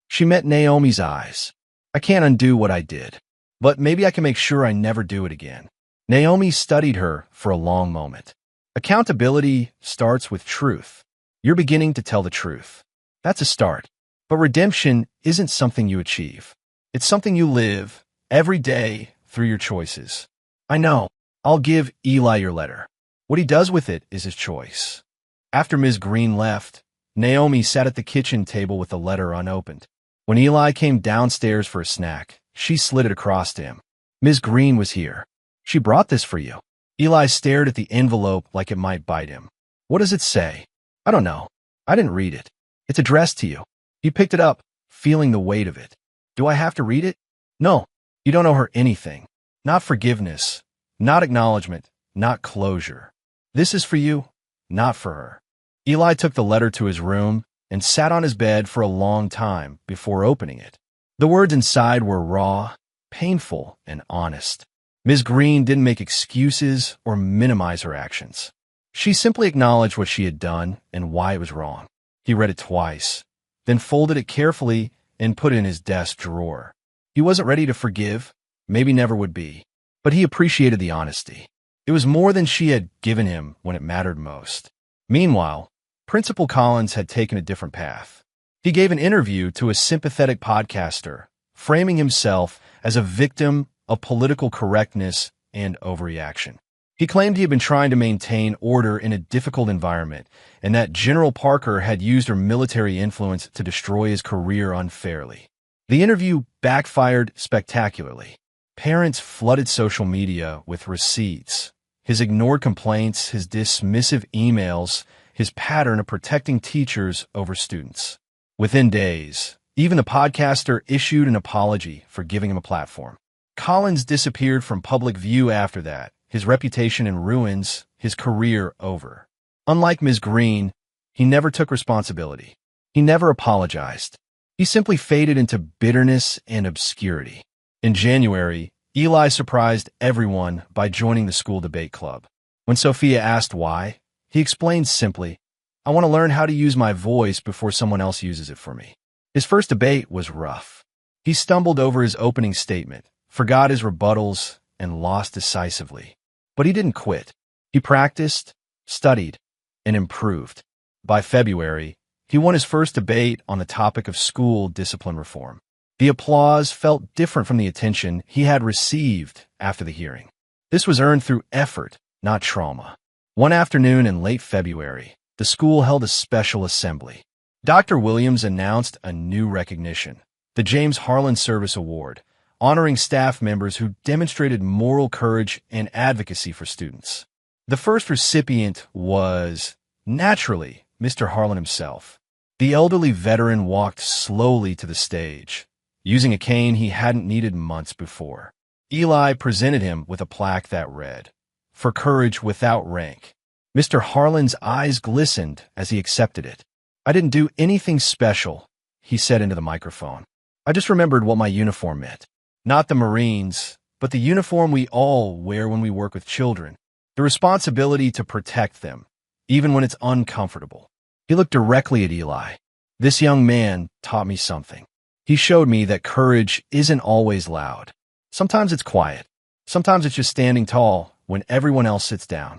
She met Naomi's eyes. I can't undo what I did. But maybe I can make sure I never do it again. Naomi studied her for a long moment. Accountability starts with truth. You're beginning to tell the truth. That's a start. But redemption isn't something you achieve. It's something you live every day through your choices. I know. I'll give Eli your letter. What he does with it is his choice. After Ms. Green left, Naomi sat at the kitchen table with the letter unopened. When Eli came downstairs for a snack, she slid it across to him. Ms. Green was here. She brought this for you. Eli stared at the envelope like it might bite him. What does it say? I don't know. I didn't read it. It's addressed to you. He picked it up, feeling the weight of it. Do I have to read it? No. You don't owe her anything. Not forgiveness. Not acknowledgement. Not closure. This is for you, not for her. Eli took the letter to his room and sat on his bed for a long time before opening it. The words inside were raw, painful, and honest. Ms. Green didn't make excuses or minimize her actions. She simply acknowledged what she had done and why it was wrong. He read it twice, then folded it carefully and put it in his desk drawer. He wasn't ready to forgive, maybe never would be, but he appreciated the honesty. It was more than she had given him when it mattered most. Meanwhile, Principal Collins had taken a different path. He gave an interview to a sympathetic podcaster, framing himself as a victim of political correctness and overreaction. He claimed he had been trying to maintain order in a difficult environment, and that General Parker had used her military influence to destroy his career unfairly. The interview backfired spectacularly. Parents flooded social media with receipts. His ignored complaints, his dismissive emails, his pattern of protecting teachers over students. Within days, even the podcaster issued an apology for giving him a platform. Collins disappeared from public view after that, his reputation in ruins, his career over. Unlike Ms. Green, he never took responsibility. He never apologized. He simply faded into bitterness and obscurity. In January, Eli surprised everyone by joining the school debate club. When Sophia asked why, he explained simply, "I want to learn how to use my voice before someone else uses it for me." His first debate was rough. He stumbled over his opening statement, forgot his rebuttals, and lost decisively. But he didn't quit. He practiced, studied, and improved. By February, he won his first debate on the topic of school discipline reform. The applause felt different from the attention he had received after the hearing. This was earned through effort, not trauma. One afternoon in late February, the school held a special assembly. Dr. Williams announced a new recognition, the James Harlan Service Award, honoring staff members who demonstrated moral courage and advocacy for students. The first recipient was, naturally, Mr. Harlan himself. The elderly veteran walked slowly to the stage, using a cane he hadn't needed months before. Eli presented him with a plaque that read, "For courage without rank." Mr. Harlan's eyes glistened as he accepted it. "I didn't do anything special," he said into the microphone. "I just remembered what my uniform meant. Not the Marines, but the uniform we all wear when we work with children. The responsibility to protect them, even when it's uncomfortable." He looked directly at Eli. "This young man taught me something. He showed me that courage isn't always loud. Sometimes it's quiet. Sometimes it's just standing tall when everyone else sits down."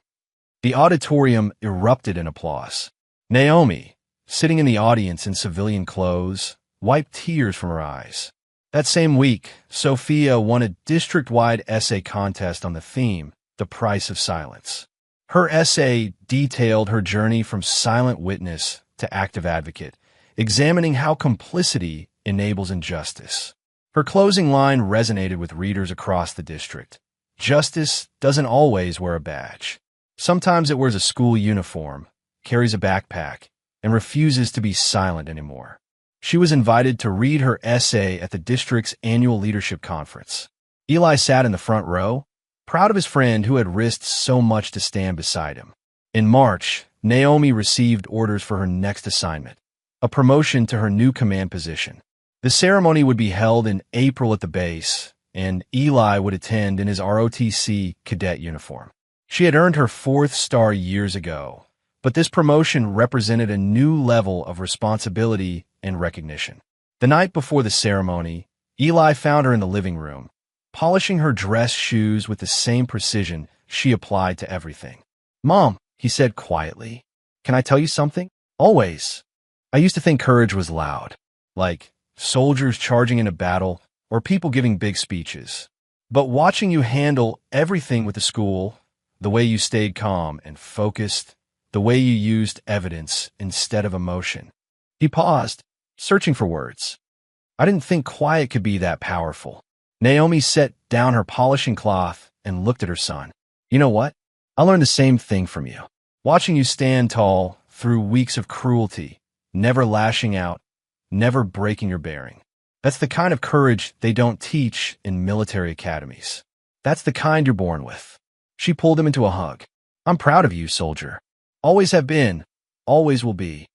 The auditorium erupted in applause. Naomi, sitting in the audience in civilian clothes, wiped tears from her eyes. That same week, Sophia won a district-wide essay contest on the theme, "The Price of Silence." Her essay detailed her journey from silent witness to active advocate, examining how complicity enables injustice. Her closing line resonated with readers across the district. Justice doesn't always wear a badge. Sometimes it wears a school uniform, carries a backpack, and refuses to be silent anymore. She was invited to read her essay at the district's annual leadership conference. Eli sat in the front row, proud of his friend who had risked so much to stand beside him. In March, Naomi received orders for her next assignment, a promotion to her new command position. The ceremony would be held in April at the base, and Eli would attend in his ROTC cadet uniform. She had earned her 4th star years ago, but this promotion represented a new level of responsibility and recognition. The night before the ceremony, Eli found her in the living room, polishing her dress shoes with the same precision she applied to everything. "Mom," he said quietly, "can I tell you something? Always. I used to think courage was loud, like soldiers charging into battle or people giving big speeches. But watching you handle everything with the school, the way you stayed calm and focused, the way you used evidence instead of emotion." He paused, searching for words. "I didn't think quiet could be that powerful." Naomi set down her polishing cloth and looked at her son. "You know what? I learned the same thing from you. Watching you stand tall through weeks of cruelty, never lashing out, never breaking your bearing. That's the kind of courage they don't teach in military academies. That's the kind you're born with." She pulled him into a hug. "I'm proud of you, soldier. Always have been, always will be."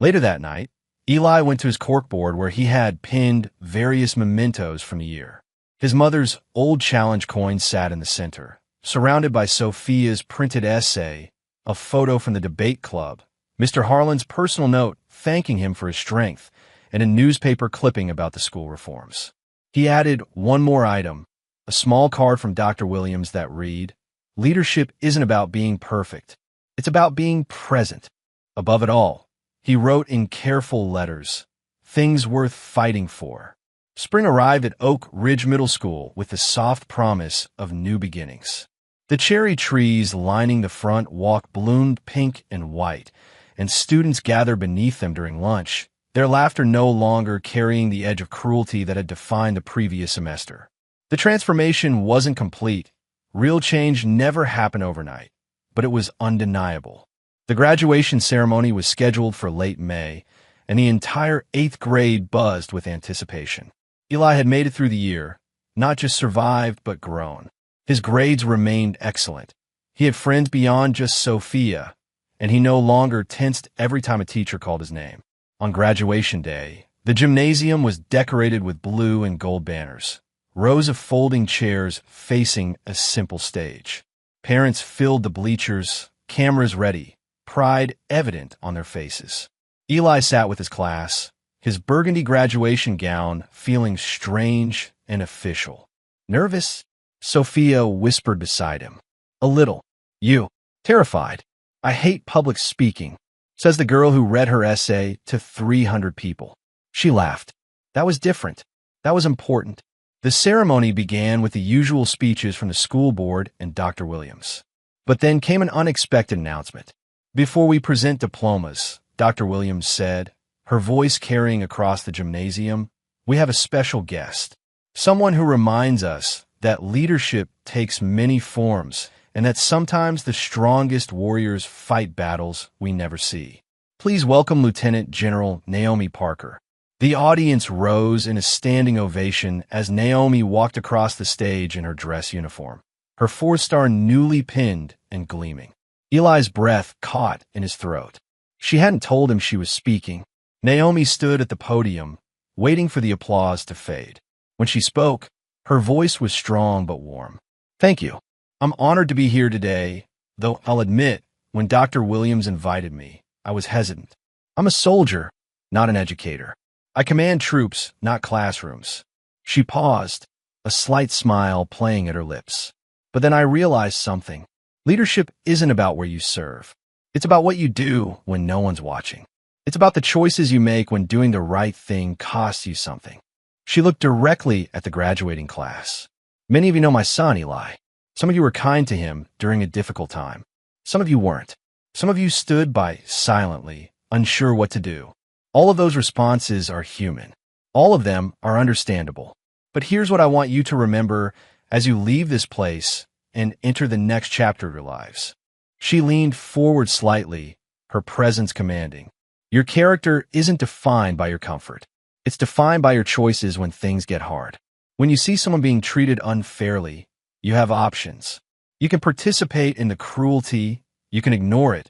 Later that night, Eli went to his corkboard where he had pinned various mementos from the year. His mother's old challenge coin sat in the center, surrounded by Sophia's printed essay, a photo from the debate club, Mr. Harlan's personal note thanking him for his strength, and a newspaper clipping about the school reforms. He added one more item, a small card from Dr. Williams that read, "Leadership isn't about being perfect. It's about being present. Above it all," he wrote in careful letters, "things worth fighting for." Spring arrived at Oak Ridge Middle School with the soft promise of new beginnings. The cherry trees lining the front walk bloomed pink and white, and students gathered beneath them during lunch, their laughter no longer carrying the edge of cruelty that had defined the previous semester. The transformation wasn't complete. Real change never happened overnight, but it was undeniable. The graduation ceremony was scheduled for late May, and the entire 8th grade buzzed with anticipation. Eli had made it through the year, not just survived, but grown. His grades remained excellent. He had friends beyond just Sophia, and he no longer tensed every time a teacher called his name. On graduation day, the gymnasium was decorated with blue and gold banners, rows of folding chairs facing a simple stage. Parents filled the bleachers, cameras ready, pride evident on their faces. Eli sat with his class, his burgundy graduation gown feeling strange and official. Nervous? Sophia whispered beside him. A little. You. Terrified. I hate public speaking, says the girl who read her essay to 300 people. She laughed. That was different. That was important. The ceremony began with the usual speeches from the school board and Dr. Williams. But then came an unexpected announcement. Before we present diplomas, Dr. Williams said, her voice carrying across the gymnasium, we have a special guest. Someone who reminds us that leadership takes many forms and that sometimes the strongest warriors fight battles we never see. Please welcome Lieutenant General Naomi Parker. The audience rose in a standing ovation as Naomi walked across the stage in her dress uniform, her 4-star newly pinned and gleaming. Eli's breath caught in his throat. She hadn't told him she was speaking. Naomi stood at the podium, waiting for the applause to fade. When she spoke, her voice was strong but warm. Thank you. I'm honored to be here today, though I'll admit, when Dr. Williams invited me, I was hesitant. I'm a soldier, not an educator. I command troops, not classrooms. She paused, a slight smile playing at her lips. But then I realized something. Leadership isn't about where you serve. It's about what you do when no one's watching. It's about the choices you make when doing the right thing costs you something. She looked directly at the graduating class. Many of you know my son, Eli. Some of you were kind to him during a difficult time. Some of you weren't. Some of you stood by silently, unsure what to do. All of those responses are human. All of them are understandable. But here's what I want you to remember as you leave this place and enter the next chapter of your lives. She leaned forward slightly, her presence commanding. Your character isn't defined by your comfort. It's defined by your choices when things get hard. When you see someone being treated unfairly, you have options. You can participate in the cruelty, you can ignore it,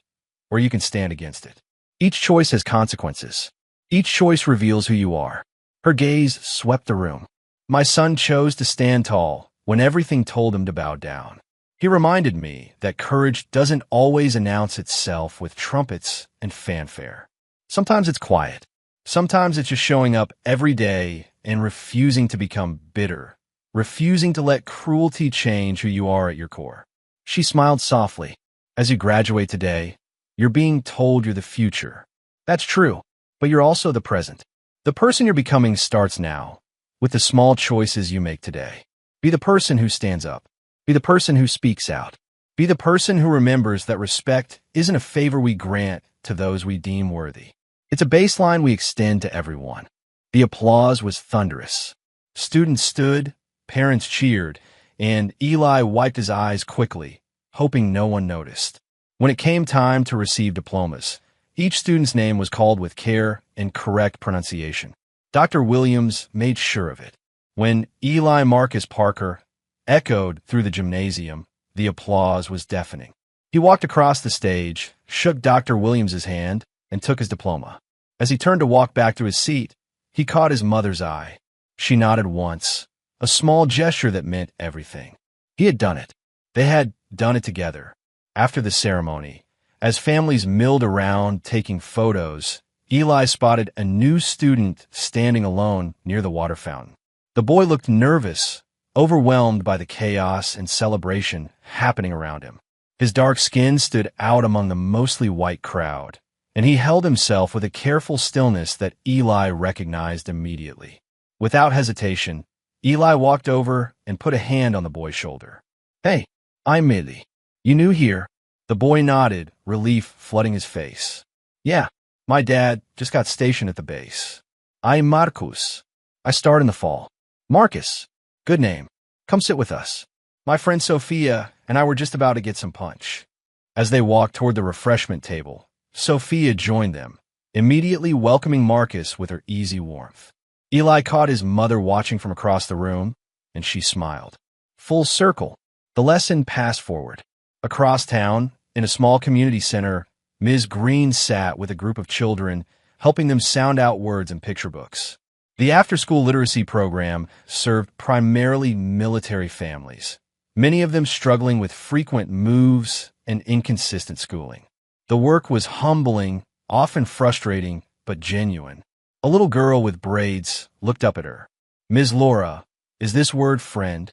or you can stand against it. Each choice has consequences. Each choice reveals who you are. Her gaze swept the room. My son chose to stand tall when everything told him to bow down. He reminded me that courage doesn't always announce itself with trumpets and fanfare. Sometimes it's quiet. Sometimes it's just showing up every day and refusing to become bitter, refusing to let cruelty change who you are at your core. She smiled softly. As you graduate today, you're being told you're the future. That's true, but you're also the present. The person you're becoming starts now, with the small choices you make today. Be the person who stands up. Be the person who speaks out. Be the person who remembers that respect isn't a favor we grant to those we deem worthy. It's a baseline we extend to everyone. The applause was thunderous. Students stood, parents cheered, and Eli wiped his eyes quickly, hoping no one noticed. When it came time to receive diplomas, each student's name was called with care and correct pronunciation. Dr. Williams made sure of it. When Eli Marcus Parker echoed through the gymnasium, the applause was deafening. He walked across the stage, shook Dr. Williams's hand, and took his diploma. As he turned to walk back to his seat, he caught his mother's eye. She nodded once, a small gesture that meant everything. He had done it. They had done it together. After the ceremony, as families milled around taking photos, Eli spotted a new student standing alone near the water fountain. The boy looked nervous, overwhelmed by the chaos and celebration happening around him. His dark skin stood out among the mostly white crowd, and he held himself with a careful stillness that Eli recognized immediately. Without hesitation, Eli walked over and put a hand on the boy's shoulder. Hey, I'm Millie. You new here? The boy nodded, relief flooding his face. Yeah, My dad just got stationed at the base. I'm Marcus. I start in the fall. Marcus. Good name. Come sit with us. My friend Sophia and I were just about to get some punch. As they walked toward the refreshment table, Sophia joined them, immediately welcoming Marcus with her easy warmth. Eli caught his mother watching from across the room, and she smiled. Full circle. The lesson passed forward. Across town, in a small community center, Ms. Green sat with a group of children, helping them sound out words in picture books. The after-school literacy program served primarily military families, many of them struggling with frequent moves and inconsistent schooling. The work was humbling, often frustrating, but genuine. A little girl with braids looked up at her. Ms. Laura, is this word friend?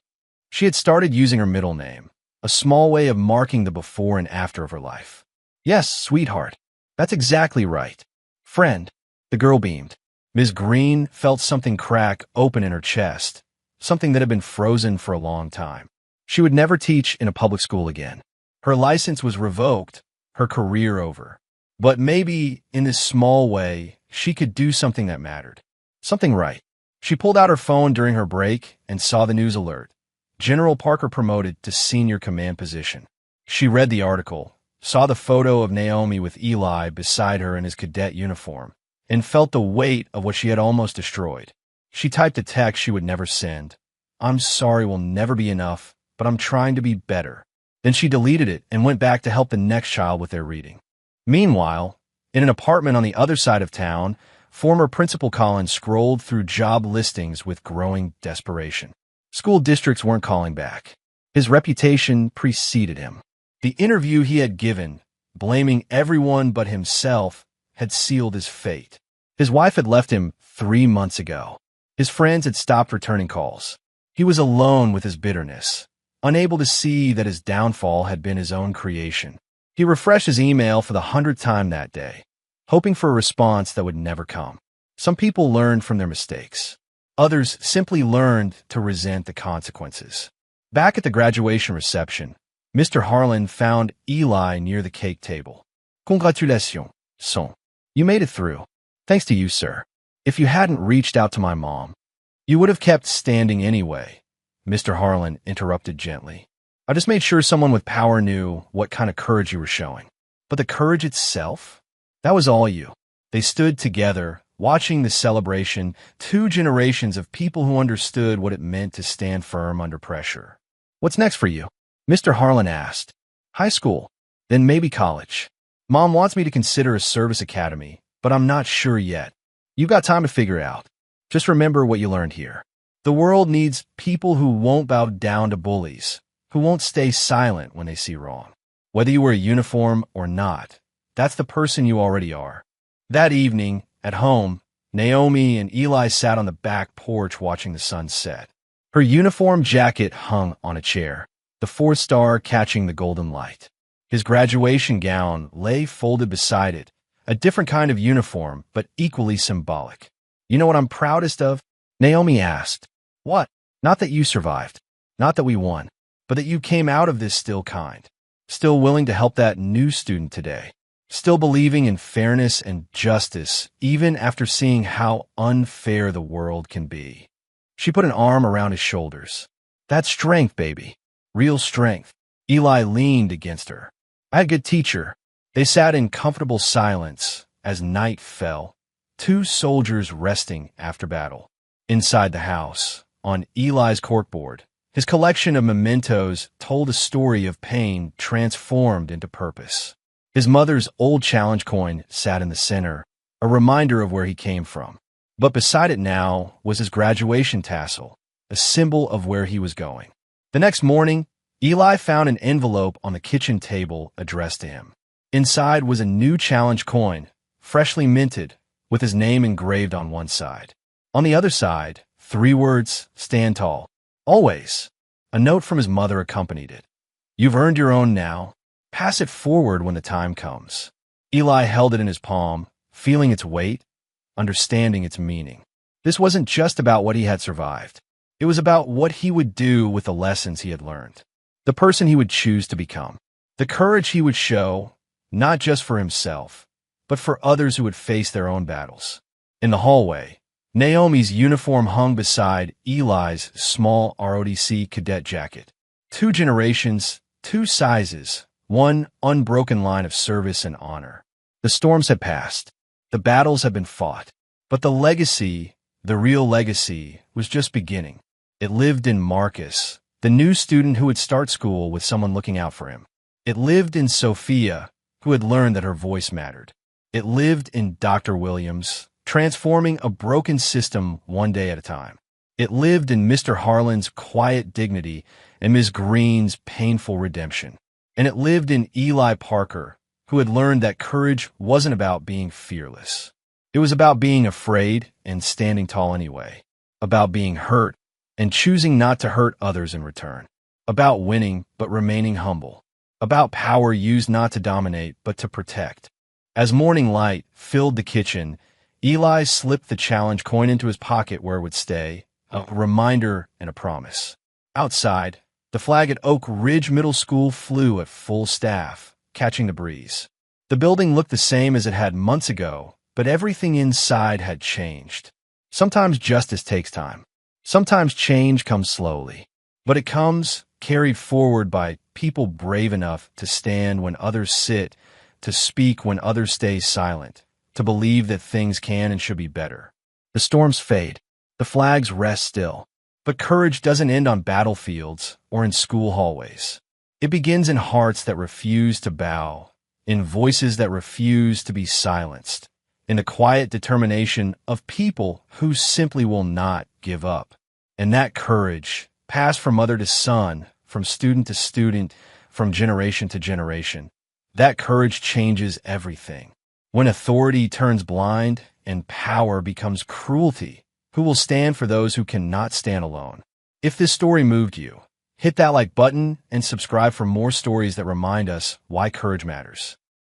She had started using her middle name, a small way of marking the before and after of her life. Yes, sweetheart. That's exactly right. Friend. The girl beamed. Ms. Green felt something crack open in her chest, something that had been frozen for a long time. She would never teach in a public school again. Her license was revoked, her career over. But maybe, in this small way, she could do something that mattered. Something right. She pulled out her phone during her break and saw the news alert. General Parker promoted to senior command position. She read the article, saw the photo of Naomi with Eli beside her in his cadet uniform, and felt the weight of what she had almost destroyed. She typed a text she would never send. I'm sorry will never be enough, but I'm trying to be better. Then she deleted it and went back to help the next child with their reading. Meanwhile, in an apartment on the other side of town, former Principal Collins scrolled through job listings with growing desperation. School districts weren't calling back. His reputation preceded him. The interview he had given, blaming everyone but himself, had sealed his fate. His wife had left him 3 months ago. His friends had stopped returning calls. He was alone with his bitterness, unable to see that his downfall had been his own creation. He refreshed his email for the 100th time that day, hoping for a response that would never come. Some people learned from their mistakes. Others simply learned to resent the consequences. Back at the graduation reception, Mr. Harlan found Eli near the cake table. Congratulations, son. You made it through. Thanks to you, sir. If you hadn't reached out to my mom, you would have kept standing anyway, Mr. Harlan interrupted gently. I just made sure someone with power knew what kind of courage you were showing. But the courage itself? That was all you. They stood together, watching the celebration, 2 generations of people who understood what it meant to stand firm under pressure. What's next for you? Mr. Harlan asked. High school, then maybe college. Mom wants me to consider a service academy, but I'm not sure yet. You've got time to figure out. Just remember what you learned here. The world needs people who won't bow down to bullies, who won't stay silent when they see wrong. Whether you wear a uniform or not, that's the person you already are. That evening, at home, Naomi and Eli sat on the back porch watching the sun set. Her uniform jacket hung on a chair, the 4th star catching the golden light. His graduation gown lay folded beside it, a different kind of uniform, but equally symbolic. You know what I'm proudest of? Naomi asked. What? Not that you survived, not that we won, but that you came out of this still kind, still willing to help that new student today, still believing in fairness and justice, even after seeing how unfair the world can be. She put an arm around his shoulders. That's strength, baby. Real strength. Eli leaned against her. I had a good teacher. They sat in comfortable silence as night fell, 2 soldiers resting after battle. Inside the house, on Eli's corkboard, his collection of mementos told a story of pain transformed into purpose. His mother's old challenge coin sat in the center, a reminder of where he came from. But beside it now was his graduation tassel, a symbol of where he was going. The next morning, Eli found an envelope on the kitchen table addressed to him. Inside was a new challenge coin, freshly minted, with his name engraved on one side. On the other side, 3 words, stand tall. Always. A note from his mother accompanied it. You've earned your own now. Pass it forward when the time comes. Eli held it in his palm, feeling its weight, understanding its meaning. This wasn't just about what he had survived. It was about what he would do with the lessons he had learned. The person he would choose to become. The courage he would show, not just for himself, but for others who would face their own battles. In the hallway, Naomi's uniform hung beside Eli's small ROTC cadet jacket. 2 generations, 2 sizes, 1 unbroken line of service and honor. The storms had passed. The battles had been fought. But the legacy, the real legacy, was just beginning. It lived in Marcus, the new student who would start school with someone looking out for him. It lived in Sophia, who had learned that her voice mattered. It lived in Dr. Williams, transforming a broken system one day at a time. It lived in Mr. Harlan's quiet dignity and Ms. Green's painful redemption. And it lived in Eli Parker, who had learned that courage wasn't about being fearless. It was about being afraid and standing tall anyway. About being hurt and choosing not to hurt others in return. About winning but remaining humble. About power used not to dominate but to protect. As morning light filled the kitchen, Eli slipped the challenge coin into his pocket where it would stay, a reminder and a promise. Outside, the flag at Oak Ridge Middle School flew at full staff, catching the breeze. The building looked the same as it had months ago, but everything inside had changed. Sometimes justice takes time. Sometimes change comes slowly. But it comes carried forward by people brave enough to stand when others sit, to speak when others stay silent, to believe that things can and should be better. The storms fade. The flags rest still. But courage doesn't end on battlefields or in school hallways. It begins in hearts that refuse to bow, in voices that refuse to be silenced, in the quiet determination of people who simply will not give up. And that courage, passed from mother to son, from student to student, from generation to generation, that courage changes everything. When authority turns blind and power becomes cruelty, who will stand for those who cannot stand alone? If this story moved you, hit that like button and subscribe for more stories that remind us why courage matters.